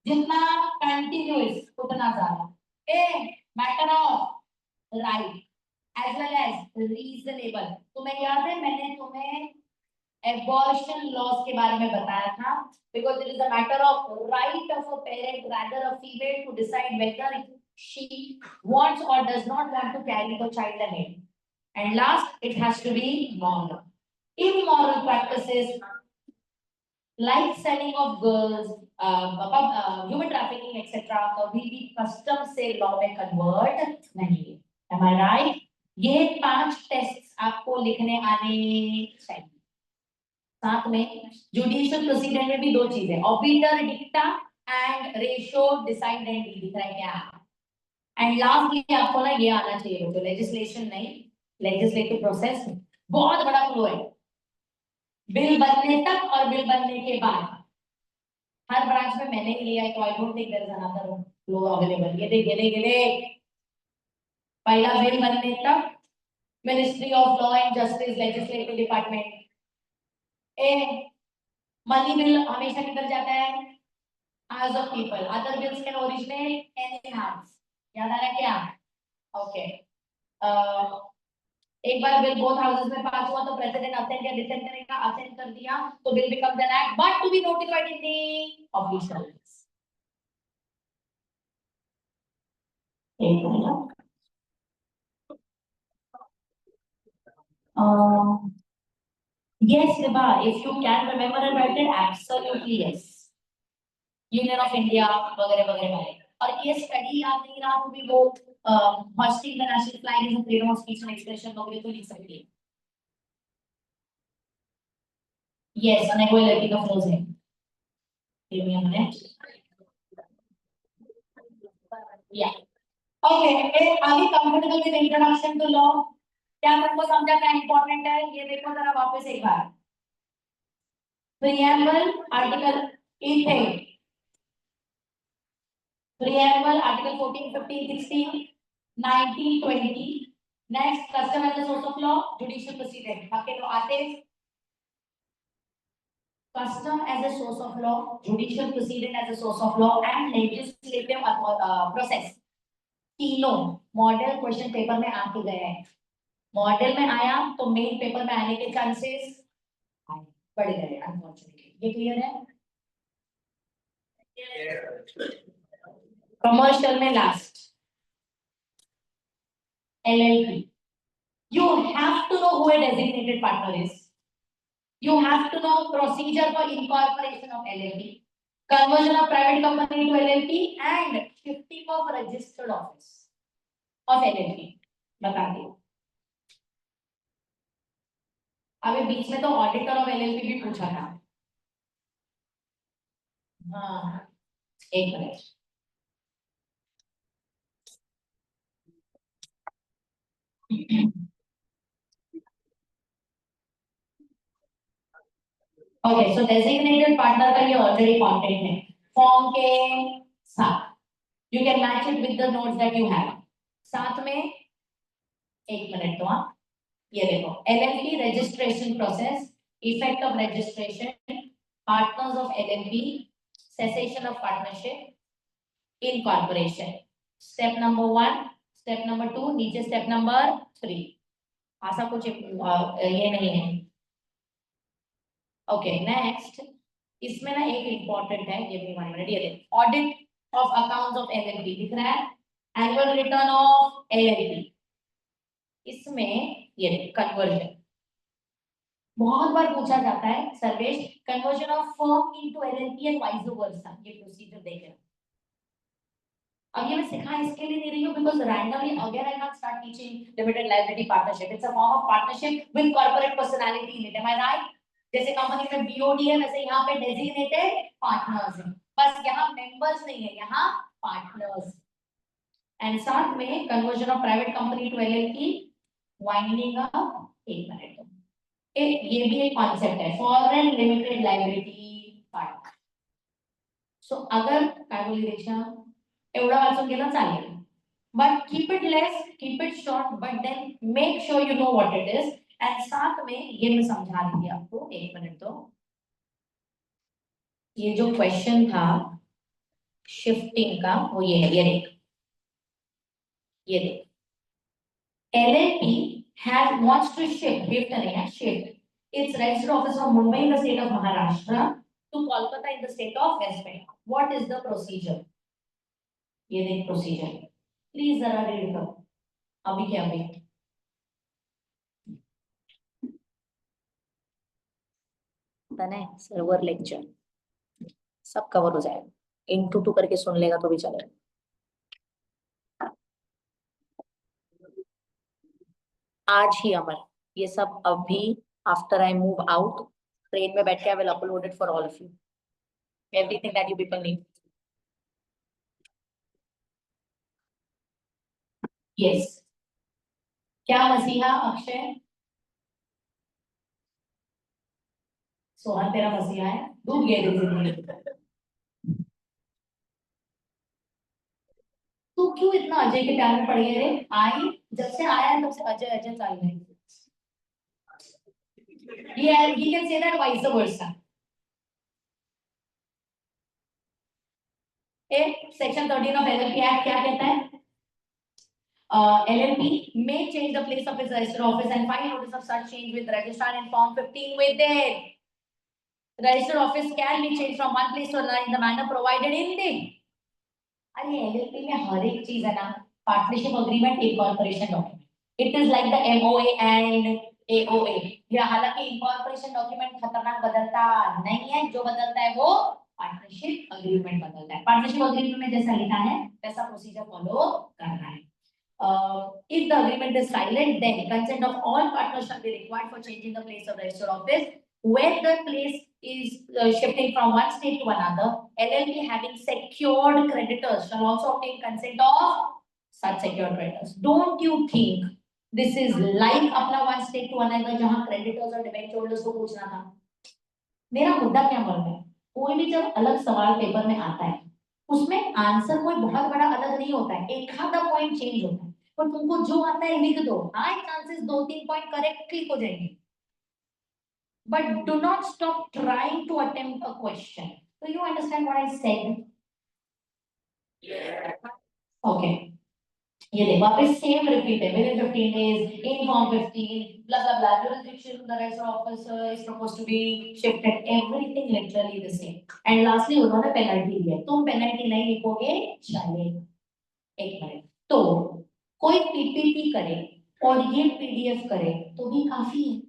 जितना कंटिन्यूअस उतना ज्यादा। A matter of right as well as reasonable. तुम्हें याद है मैंने तुम्हें abortion laws के बारे में बताया था, because it is a matter of right of a parent, rather a female, to decide whether she wants or does not want to carry the child ahead. And last, it has to be moral. Immoral practices like selling of girls, human trafficking, etc. कभी भी custom से law में convert नहीं है। Am I right? ये 5 test आपको लिखने आने चाहिए। साथ में जुडिशियल प्रोसीजर में भी 2 चीजें, ऑबिटर डिक्टा एंड रेशियो डिसाइडेंट दिख रहा है क्या? एंड लास्टली आपको ना ये आना चाहिए बच्चों, लेजिस्लेशन नहीं, लेजिस्लेटिव प्रोसेस बहुत बड़ा फ्लो है, बिल बनने तक और बिल बनने के बाद। हर ब्रांच में मैंने ही लिया है, तो I don't think there is another flow available. ये देख पहला बिल बनने तक ministry of law and justice, legislative department. A money bill हमेशा किधर जाता है? House of people. Other bills can originate any house. याद आ रहा है क्या? ओके एक बार बिल बोथ हाउसेस में पास हुआ तो प्रेसिडेंट असेंट या डिसेंट करेगा, असेंट कर दिया तो bill becomes an act but to be notified in the official list. एक minute, yes Riba, if you can remember and write it, absolutely yes. Union of India वगैरह वगैरह वाले। और ये स्टडी याद नहीं रहा तो भी वो hoisting the national flag is a freedom of speech and expression वगैरह तो लिख सकती है। यस मैं कोई लड़की का फ्लोज है, give me a minute. Yeah. Okay आगे comfortable with introduction to law. क्या तुमको समझा क्या इंपॉर्टेंट है? ये देखो जरा वापस एक बार, preamble article 8, preamble article 14, 15, 16, 19, 20। Next custom as a source of law, judicial procedure. बाकी तो आते custom as a source of law, judicial proceeding as a source of law and legislative process। तीनों मॉडल क्वेश्चन पेपर में आके गए हैं। Model में आया तो मेन पेपर में आने के चांसेस बढ़ गए अनफॉर्चुनेटली। ये क्लियर है? कमर्शियल में last LLP, you have to know who a designated partner is, you have to know procedure for incorporation of LLP, conversion of private company to LLP and shifting of registered office of LLP बता दिए। अभी बीच में तो auditor of LLP भी पूछा था। हाँ एक minute, okay so designated partner का ये ऑलरेडी कंटेंट है फॉर्म के साथ, you can match it with the notes that you have. साथ में एक मिनट तो आप ये देखो, LLP registration process, effect of registration, partners of LLP, cessation of partnership, incorporation. Step number 1, step number 2, नीचे स्टेप नंबर 3। ऐसा कुछ ये नहीं है। ओके नेक्स्ट, इसमें ना एक इंपॉर्टेंट है, गिव मी 1 मिनट, ये देखो audit of accounts of LLP दिख रहा है, एनुअल रिटर्न ऑफ एलएलपी, इसमें ये कन्वर्जन बहुत बार पूछा जाता है Sarvesh, conversion of firm into LLP and vice versa, ये प्रोसीजर देख रहे हैं। अब ये मैं सिखा इसके लिए नहीं रही हूँ because randomly again I can start teaching limited liability partnership, it's a form of partnership with corporate personality in it, am I right? जैसे कंपनी में बीओडी है वैसे यहाँ पे डेजिग्नेटेड पार्टनर्स है, बस यहाँ मेंबर्स नहीं है, यहाँ पार्टनर्स। एंड साथ में conversion of private company to LLP, winding up, एक मिनट, ये भी एक कॉन्सेप्ट है, foreign limited liability partner. So अगर काय बोलली दीक्षा एवढं वाचून गेलं चालेल, but keep it less, keep it short, but then make sure you know what it is. And साथ में ये मैं समझा दूंगी आपको, एक मिनट, तो ये जो क्वेश्चन था शिफ्टिंग का वो ये है, ये देख LLP has wants to shift नहीं है, shift its registered office from Mumbai in the state of Maharashtra to Kolkata in the state of West Bengal. What is the procedure? ये देख प्रोसीजर, प्लीज जरा रीड करो। अभी क्या अभी बने सर्वर लेक्चर सब कवर हो जाएगा, इनटू टू करके सुन लेगा तो भी चलेगा। आज ही अमर, ये सब अभी after I move out train में बैठ के I will upload it for all of you, everything that you people need. Yes, क्या मसीहा अक्षय? सोहन तेरा मसीहा है, डूब गए जिंदगी। तू क्यों इतना अजय के प्यार में पड़ गया रे? आई जब से आया है तब से अजय अजय चल रही है। Yeah, he can say that vice versa. Section 13 of LLP act क्या कहता है? LLP may change the place of its registered office and file notice of such change with registrar in form 15 with it. Registered office can be changed from one place to another in the manner provided in the. अरे LLP में हर एक चीज है ना, partnership agreement एक corporation document, it is like the MOA and AOA। ये हालांकि incorporation document खतरनाक बदलता नहीं है, जो बदलता है वो पार्टनरशिप अग्रीमेंट बदलता है। पार्टनरशिप अग्रीमेंट में जैसा लिखा है वैसा प्रोसीजर फॉलो करना है। If the agreement is silent, then consent of all partners shall be required for changing the place of registered office. Where the place is shifting from one state to another, LLP having secured creditors shall also obtain consent of such secured creditors. Don't you think this is like अपना one state to another जहाँ creditors और debenture holders को पूछना था? मेरा मुद्दा क्या बोल रहा है? कोई भी जब अलग सवाल पेपर में आता है उसमें आंसर कोई बहुत बड़ा अलग नहीं होता है, एक आधा पॉइंट चेंज होता है, पर तुमको जो आता है लिख दो, high chances 2-3 point correct click हो जाएंगे। But do not stop trying to attempt a question. So you understand what I said? Okay. ये देखो वापस सेम रिपीट है, within 15 days in form 15 blah blah blah jurisdiction the registered officer is proposed to be shifted, everything literally the same. And lastly उन्होंने penalty दिया, तुम penalty नहीं लिखोगे चलेगा। एक मिनट, तो कोई पीपीटी करे और ये पीडीएफ करे तो भी काफी है।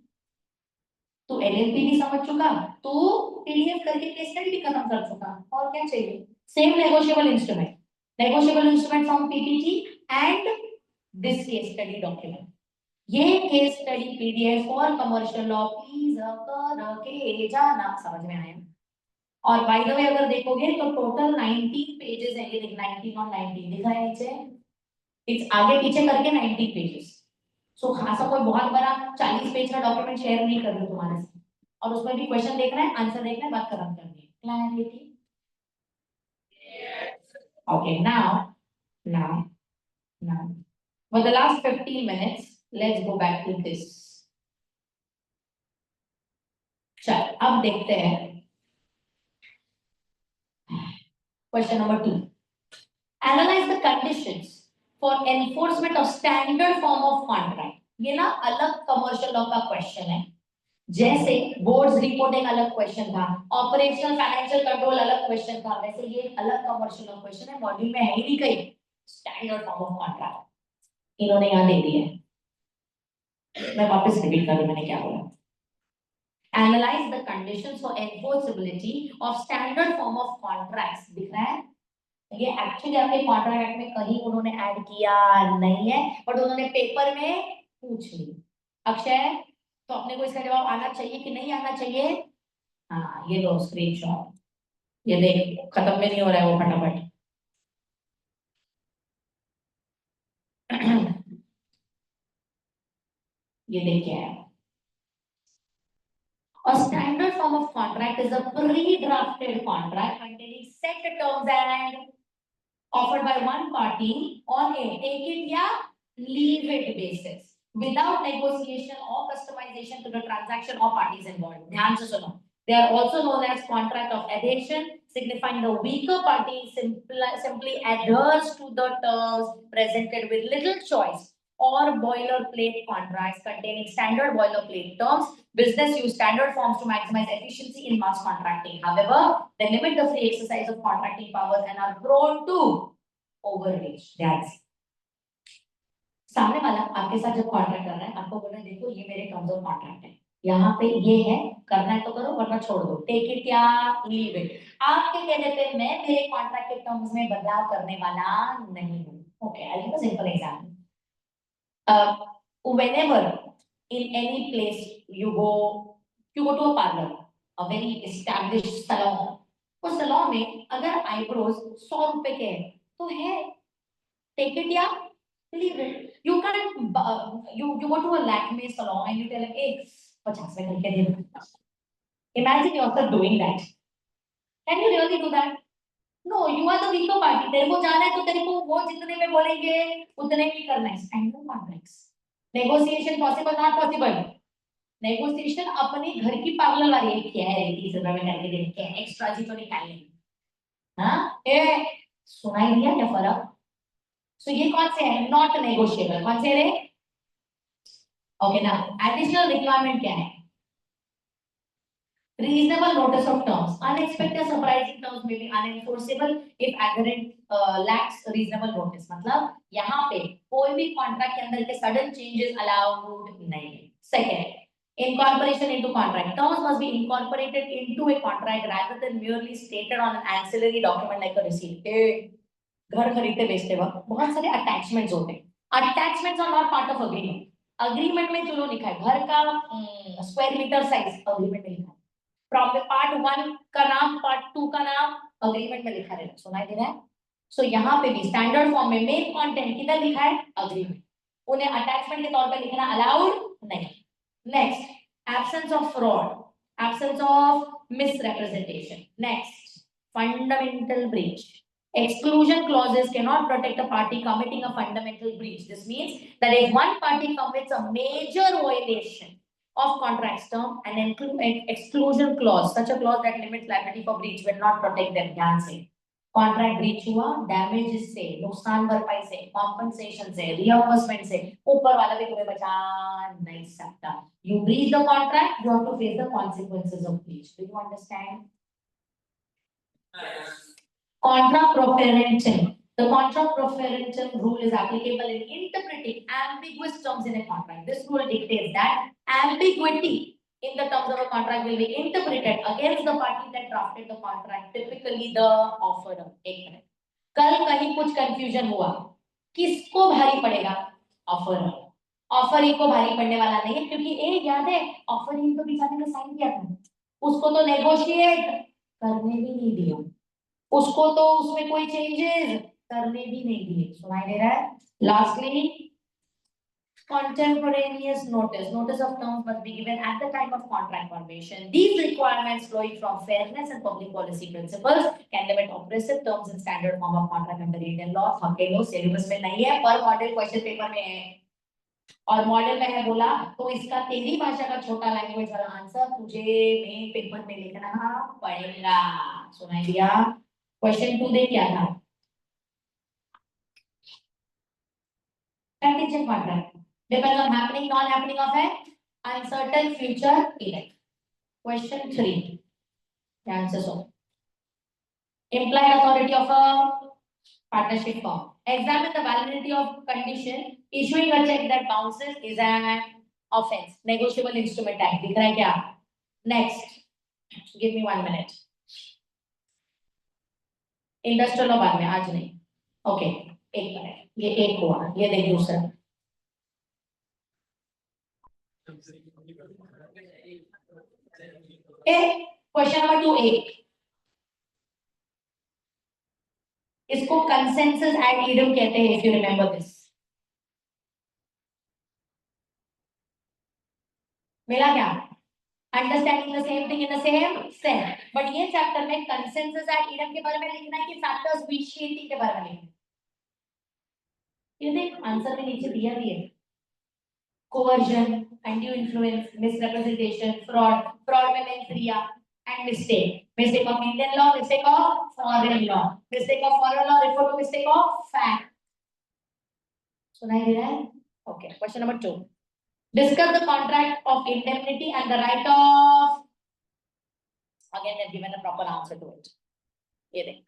तो एलएलपी भी समझ चुका, तो पीडीएफ करके केस स्टडी भी खत्म कर चुका, और क्या चाहिए? Same negotiable instrument from PPT and this case study document. ये केस स्टडी पीडीएफ और कमर्शियल लॉ प्लीज करके जाना, समझ में आया? और बाय द वे अगर देखोगे तो टोटल 19 पेजेस है, ये देख 19 और 19 दिखा है नीचे, इट्स आगे पीछे करके 19 पेजेस। सो खासा कोई बहुत बड़ा 40 पेज का डॉक्यूमेंट शेयर नहीं कर रही तुम्हारे साथ, और उसमें भी क्वेश्चन देखना है, आंसर देखना है, बात खत्म करनी है। Clarity? Okay now for the last 15 minutes let's go back to this। चल अब देखते हैं question number 2। Analyze the conditions for enforcement of standard form of contract ये ना अलग कमर्शियल लॉ का क्वेश्चन है। जैसे बोर्ड्स रिपोर्टिंग अलग क्वेश्चन था, ऑपरेशनल फाइनेंशियल कंट्रोल अलग क्वेश्चन था, वैसे ये अलग कमर्शियल लॉ क्वेश्चन है, मॉड्यूल में है ही नहीं कहीं। स्टैंडर्ड फॉर्म ऑफ कॉन्ट्रैक्ट इन्होंने यहाँ दे दिया है। मैं वापस रिपीट कर दूं मैंने क्या बोला। Analyze the conditions for enforceability of standard form of contracts। दिख रहा है ये एक्चुअली आपके कॉन्ट्रैक्ट एक्ट में कहीं उन्होंने ऐड किया नहीं है, बट उन्होंने पेपर में पूछ लिया। अक्षय, तो अपने को इसका जवाब आना चाहिए कि नहीं आना चाहिए? हाँ, ये लो स्क्रीनशॉट, ये देख खत्म में नहीं हो रहा है वो फटाफट। ये देख क्या है। A standard form of contract is a pre-drafted contract containing set terms and offered by one party on a take it या leave it basis without negotiation or customization to the transaction or parties involved। ध्यान से सुनो। They are also known as contract of adhesion, signifying the weaker party simply adheres to the terms presented with little choice, or boilerplate contracts containing standard boilerplate terms. Business use standard forms to maximize efficiency in mass contracting. However, they limit the free exercise of contracting powers and are prone to overreach। That's सामने वाला आपके साथ जब contract कर रहा है, आपको बोल रहा है देखो ये मेरे टर्म्स ऑफ कॉन्ट्रैक्ट है, यहाँ पे ये है, करना है तो करो वरना छोड़ दो, टेक इट या लीव इट। आपके कहने पे मैं मेरे कॉन्ट्रैक्ट के टर्म्स में बदलाव करने वाला नहीं हूँ। Okay, I give a simple example. Whenever in any place you go to a parlor, a very established salon, उस salon में अगर eyebrows 100 रुपए के हैं तो है, take it या leave it। You can't you go to a Lakme salon and you tell him, hey, 50 में करके दे दो। Imagine yourself doing that। Can you really do that? No, you are the weaker party। तेरे को जाना है तो तेरे को वो जितने में बोलेंगे उतने ही करना है। Standard contracts। Negotiation possible not possible? Negotiation अपने घर की पागल वाली है, क्या है 30 रुपए में करके देने, क्या एक्स्ट्रा जी तो निकालेंगे। हाँ, ए सुनाई दिया क्या फर्क? सो ये कौन से है? Not negotiable. कौन से रे? ओके ना, एडिशनल रिक्वायरमेंट क्या है? Reasonable notice of terms। Unexpected surprising terms may be unenforceable if aggregate lacks reasonable notice। मतलब यहाँ पे कोई भी कॉन्ट्रैक्ट के अंदर के सडन चेंजेस अलाउड नहीं है। Second, incorporation into contract। Terms must be incorporated into a contract rather than merely stated on an ancillary document like a receipt। घर खरीदते बेचते वक्त बहुत सारे अटैचमेंट्स होते हैं। Attachments are not part of agreement. Agreement में जो लिखा है घर का स्क्वायर मीटर साइज अग्रीमेंट में लिखा है, पार्ट 1 का नाम, पार्ट 2 का नाम अग्रीमेंट में लिखा रहेगा। सुनाई दे रहा है? सो यहाँ पे भी स्टैंडर्ड फॉर्म में मेन कंटेंट किधर लिखा है? अग्रीमेंट। उन्हें अटैचमेंट के तौर पे लिखना अलाउड नहीं। Next, absence of fraud, absence of misrepresentation. Next, fundamental breach. Exclusion clauses cannot protect a party committing a fundamental breach। This means that if one party commits a major violation of contract term, and include an exclusion clause, such a clause that limits liability for breach will not protect them। ध्यान से, contract breach हुआ, damages से, नुकसान भरपाई से, compensation से, reimbursement से ऊपर वाला भी तुम्हें बचा नहीं सकता। You breach the contract, you have to face the consequences of breach. Do you understand? Contra preferential। The contra preferential rule is applicable in interpreting ambiguous terms in a contract। This rule dictates that ambiguity in the terms of a contract will be interpreted against the party that drafted the contract, typically the offeror। एक minute, कल कहीं कुछ confusion हुआ, किसको भारी पड़ेगा? Offeror. Offeree को भारी पड़ने वाला नहीं है, क्योंकि ए याद है ऑफरी तो बेचारे ने साइन किया था, उसको तो नेगोशिएट करने भी नहीं दिया, उसको तो उसमें कोई चेंजेस करने भी नहीं दिए। सुनाई दे रहा है? Lastly, contemporaneous notice। Notice of terms must be given at the time of contract formation। These requirements flowing from fairness and public policy principles can limit oppressive terms in standard form of contract under Indian law। थकेलो syllabus में नहीं है, पर model question paper में है, और model में है बोला तो इसका तेरी भाषा का छोटा लैंग्वेज वाला आंसर तुझे मेन पेपर में लिखना पड़ेगा। सुनाई दिया? क्वेश्चन 2 देख क्या था? Contingent contract. Depends on happening, non-happening of an uncertain future event. Question 3. The answer so. Implied authority of a partnership firm. Examine the validity of condition. Issuing a check that bounces is an offense. Negotiable instrument act. दिख रहा है क्या? Next. Give me 1 minute. Industrial law बाद में, आज नहीं. Okay, एक minute. ये एक हुआ. ये देख दूसरा. Question number 2A. इसको कंसेंसस एड इडम कहते हैं, इफ यू रिमेंबर दिस. मिला क्या? Understanding the same thing in the same sense. But ये चैप्टर में कंसेंसस एड इडम के बारे में लिखना है कि फैक्टर्स विशिएटिंग के बारे में लिखना है? ये देख आंसर में नीचे दिया भी है. Coercion, undue influence, misrepresentation, fraud में means रिया, and mistake of Indian law, mistake of foreign law, mistake of foreign law refer to mistake of fact. सुनाई दे रहा है? Okay. Question number 2. Discuss the contract of indemnity and the right of. Again, they've given a proper answer to it. ये देख.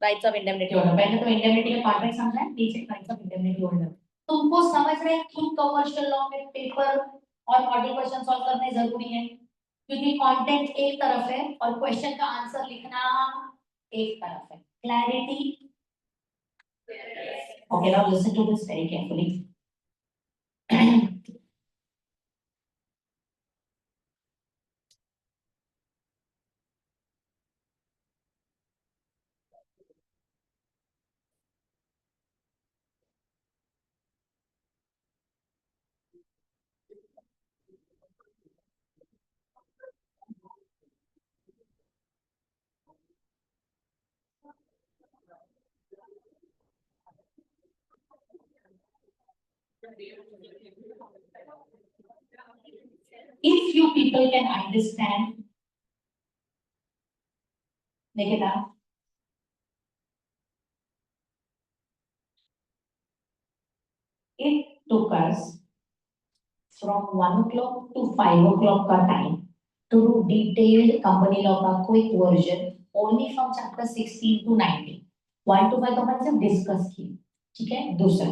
Rights of indemnity holder. पहले तो indemnity का contract समझना है, नीचे rights of indemnity holder. तुमको समझ रहे हैं क्यों कमर्शियल लॉ में पेपर और मॉडल क्वेश्चन सॉल्व करने जरूरी है? क्योंकि कंटेंट एक तरफ है और क्वेश्चन का आंसर लिखना एक तरफ है. Clarity? Okay, now listen to this very carefully. If you people can understand, देखिए ना, it took us from 1 o'clock to 5 o'clock का time to do detailed company law का quick version only from chapter 16 to 19. 1 to 5 अपन सिर्फ discuss किए. ठीक है. दूसरा,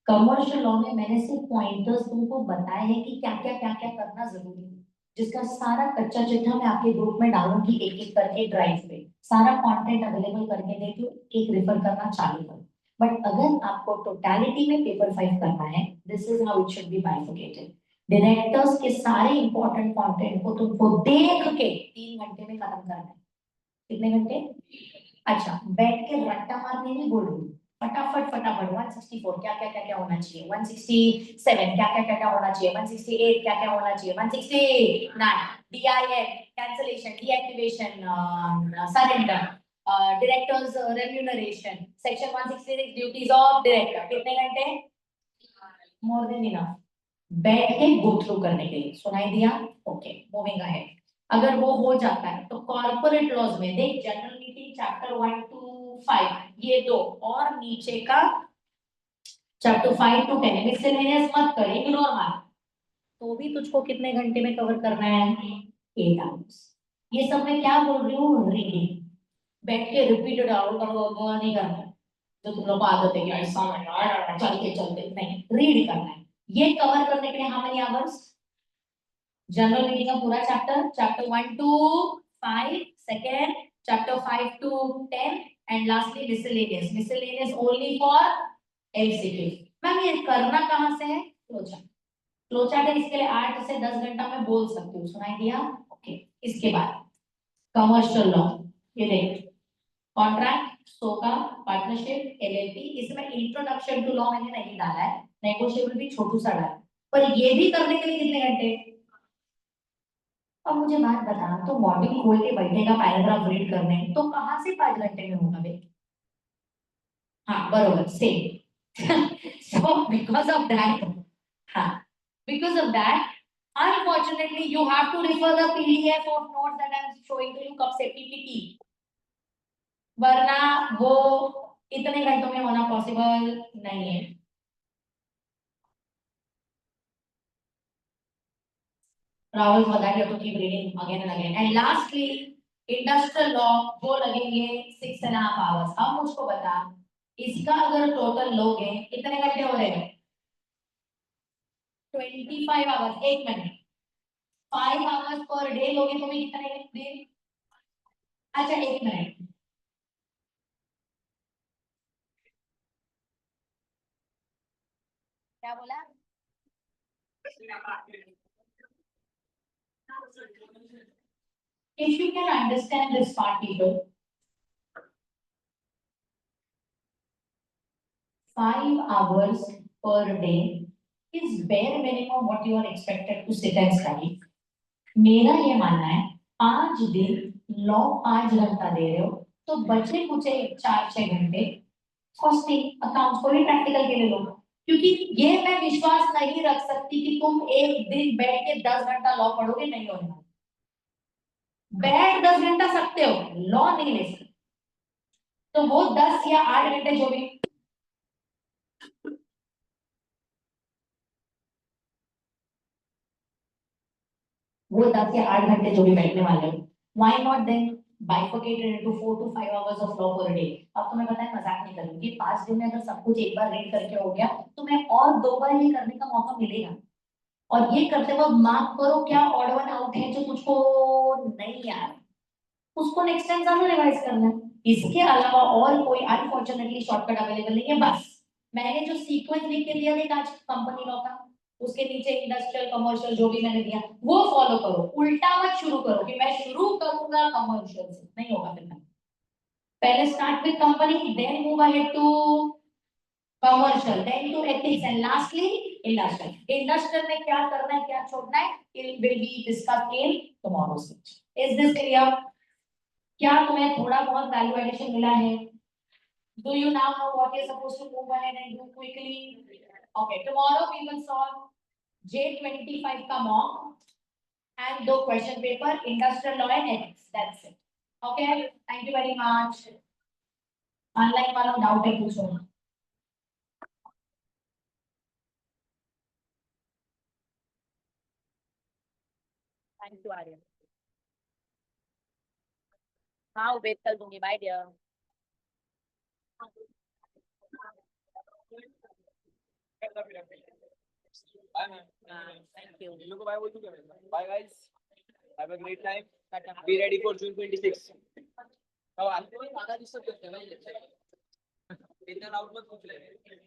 commercial law में मैंने सिर्फ पॉइंटर्स तुमको बताए हैं कि क्या क्या करना जरूरी है, जिसका सारा कच्चा चिट्ठा मैं आपके ग्रुप में डालूंगी एक एक करके ड्राइव पे. सारा कंटेंट अवेलेबल करके देती हूँ, एक रेफर करना चालू करो. बट अगर आपको टोटलिटी में पेपर 5 करना है, this is how it should be bifurcated. Directors के सारे इंपॉर्टेंट कंटेंट को तुमको देख के 3 घंटे में खत्म करना है. कितने घंटे? अच्छा, बैठ के रट्टा मारने नहीं बोल रही, फटाफट 164 क्या होना चाहिए, 167 क्या होना चाहिए, 168 क्या होना चाहिए, 169 DIN cancellation, deactivation, surrender, directors remuneration, section 166 duties of director. कितने घंटे? मोर देन इनफ बैठ के गो थ्रू करने के लिए. सुनाई दिया? Okay, moving ahead. अगर वो हो जाता है तो कॉर्पोरेट लॉज में देख, जनरल मीटिंग चैप्टर 1 to 5 ये दो, और नीचे का चैप्टर 5 to 10 मिसलेनियस मत कर, इग्नोर मार. तो भी तुझको कितने घंटे में कवर करना है? 8 आवर्स. ये सब मैं क्या बोल रही हूँ? रीडिंग. बैठ के रिपीटेड नहीं करना है जो तुम लोग को आदत है कि ऐसा चलते चलते नहीं, रीड करना है. ये कवर करने के लिए how many hours? General meeting का पूरा chapter 1 to 5, second chapter 5 to 10, and lastly miscellaneous only for MCQ. Ma'am ये करना कहां से है? फ्लोचार्ट है, इसके लिए 8 से 10 घंटा मैं बोल सकती हूँ. सुनाई दिया? ओके. इसके बाद कमर्शियल लॉ, ये देख, कॉन्ट्रैक्ट, सोका, पार्टनरशिप, एलएलपी. इसमें इंट्रोडक्शन टू लॉ मैंने नहीं डाला है, नेगोशिएबल भी छोटू सा डाला, पर ये भी करने के लिए कितने घंटे? अब मुझे बात बता, तो मॉड्यूल खोल के बैठेगा पैराग्राफ रीड करने, तो कहां से 5 घंटे में होगा बे? हाँ बरोबर, same. So because of that, हाँ, because of that unfortunately you have to refer the PDF of notes that I am showing to you. कब से? PPT. वरना वो इतने घंटों में होना पॉसिबल नहीं है. Rahul, for that you have to keep reading again and again. And lastly, industrial law वो लगेंगे 6.5 hours. अब मुझको बता, इसका अगर टोटल लोगे कितने घंटे हो रहे हैं? 25 hours. एक मिनट, 5 hours पर डे लोगे तो भी कितने दिन? अच्छा एक मिनट, क्या बोला? If you can understand this part, people, 5 hours per day is bare minimum what you are expected to sit and study. मेरा ये मानना है 5 दिन लॉ 5 घंटा दे रहे हो तो बचे कुछ 4-6 घंटे कॉस्टिंग अकाउंट्स को भी प्रैक्टिकल के लिए लो, क्योंकि ये मैं विश्वास नहीं रख सकती कि तुम एक दिन बैठ के 10 घंटा लॉ पढ़ोगे, नहीं होगा। बैठ 10 घंटा सकते हो, लॉ नहीं ले सकते। तो वो 10 या 8 घंटे जो भी, वो 10 या 8 घंटे जो भी बैठने वाले हो, why not then bifurcated into 4 to 5 hours of law per day। अब तुम्हें पता है, मजाक नहीं करूंगी, 5 दिन में अगर सब कुछ एक बार रीड करके हो गया तो मैं और 2 बार ये करने का मौका मिलेगा। और ये करते वक्त मार्क करो क्या ऑड वन आउट है जो तुझको नहीं याद, उसको नेक्स्ट टाइम जरूर रिवाइज करना। इसके अलावा और कोई अनफॉर्चुनेटली शॉर्टकट अवेलेबल नहीं है। बस मैंने जो सीक्वेंस लिख के दिया था आज कंपनी लॉ का, उसके नीचे इंडस्ट्रियल कमर्शियल जो भी मैंने दिया वो फॉलो करो। उल्टा मत शुरू करो कि मैं शुरू करूंगा कमर्शियल से, नहीं होगा फिर। पहले start with company, then move ahead to commercial, then to ethics and lastly industrial. Industrial में क्या करना है क्या छोड़ना है, it will be discussed in tomorrow's session. Is this clear? क्या तुम्हें थोड़ा बहुत वैल्यू एडिशन मिला है? Do you now know what you're supposed to move ahead and do quickly? Okay, tomorrow we will solve J25 का mock and दो question paper, industrial law and ethics. That's it. Okay, thank you very much. Online वालों doubt है पूछो। Thank you Aryan. हाँ उबेद कल दूंगी, bye dear. Bye, man. Thank you. You look bye. Bye, guys. Have a great time. Be ready for June 26. Oh, I'm going to disturb you. इतना loud मत पूछ ले।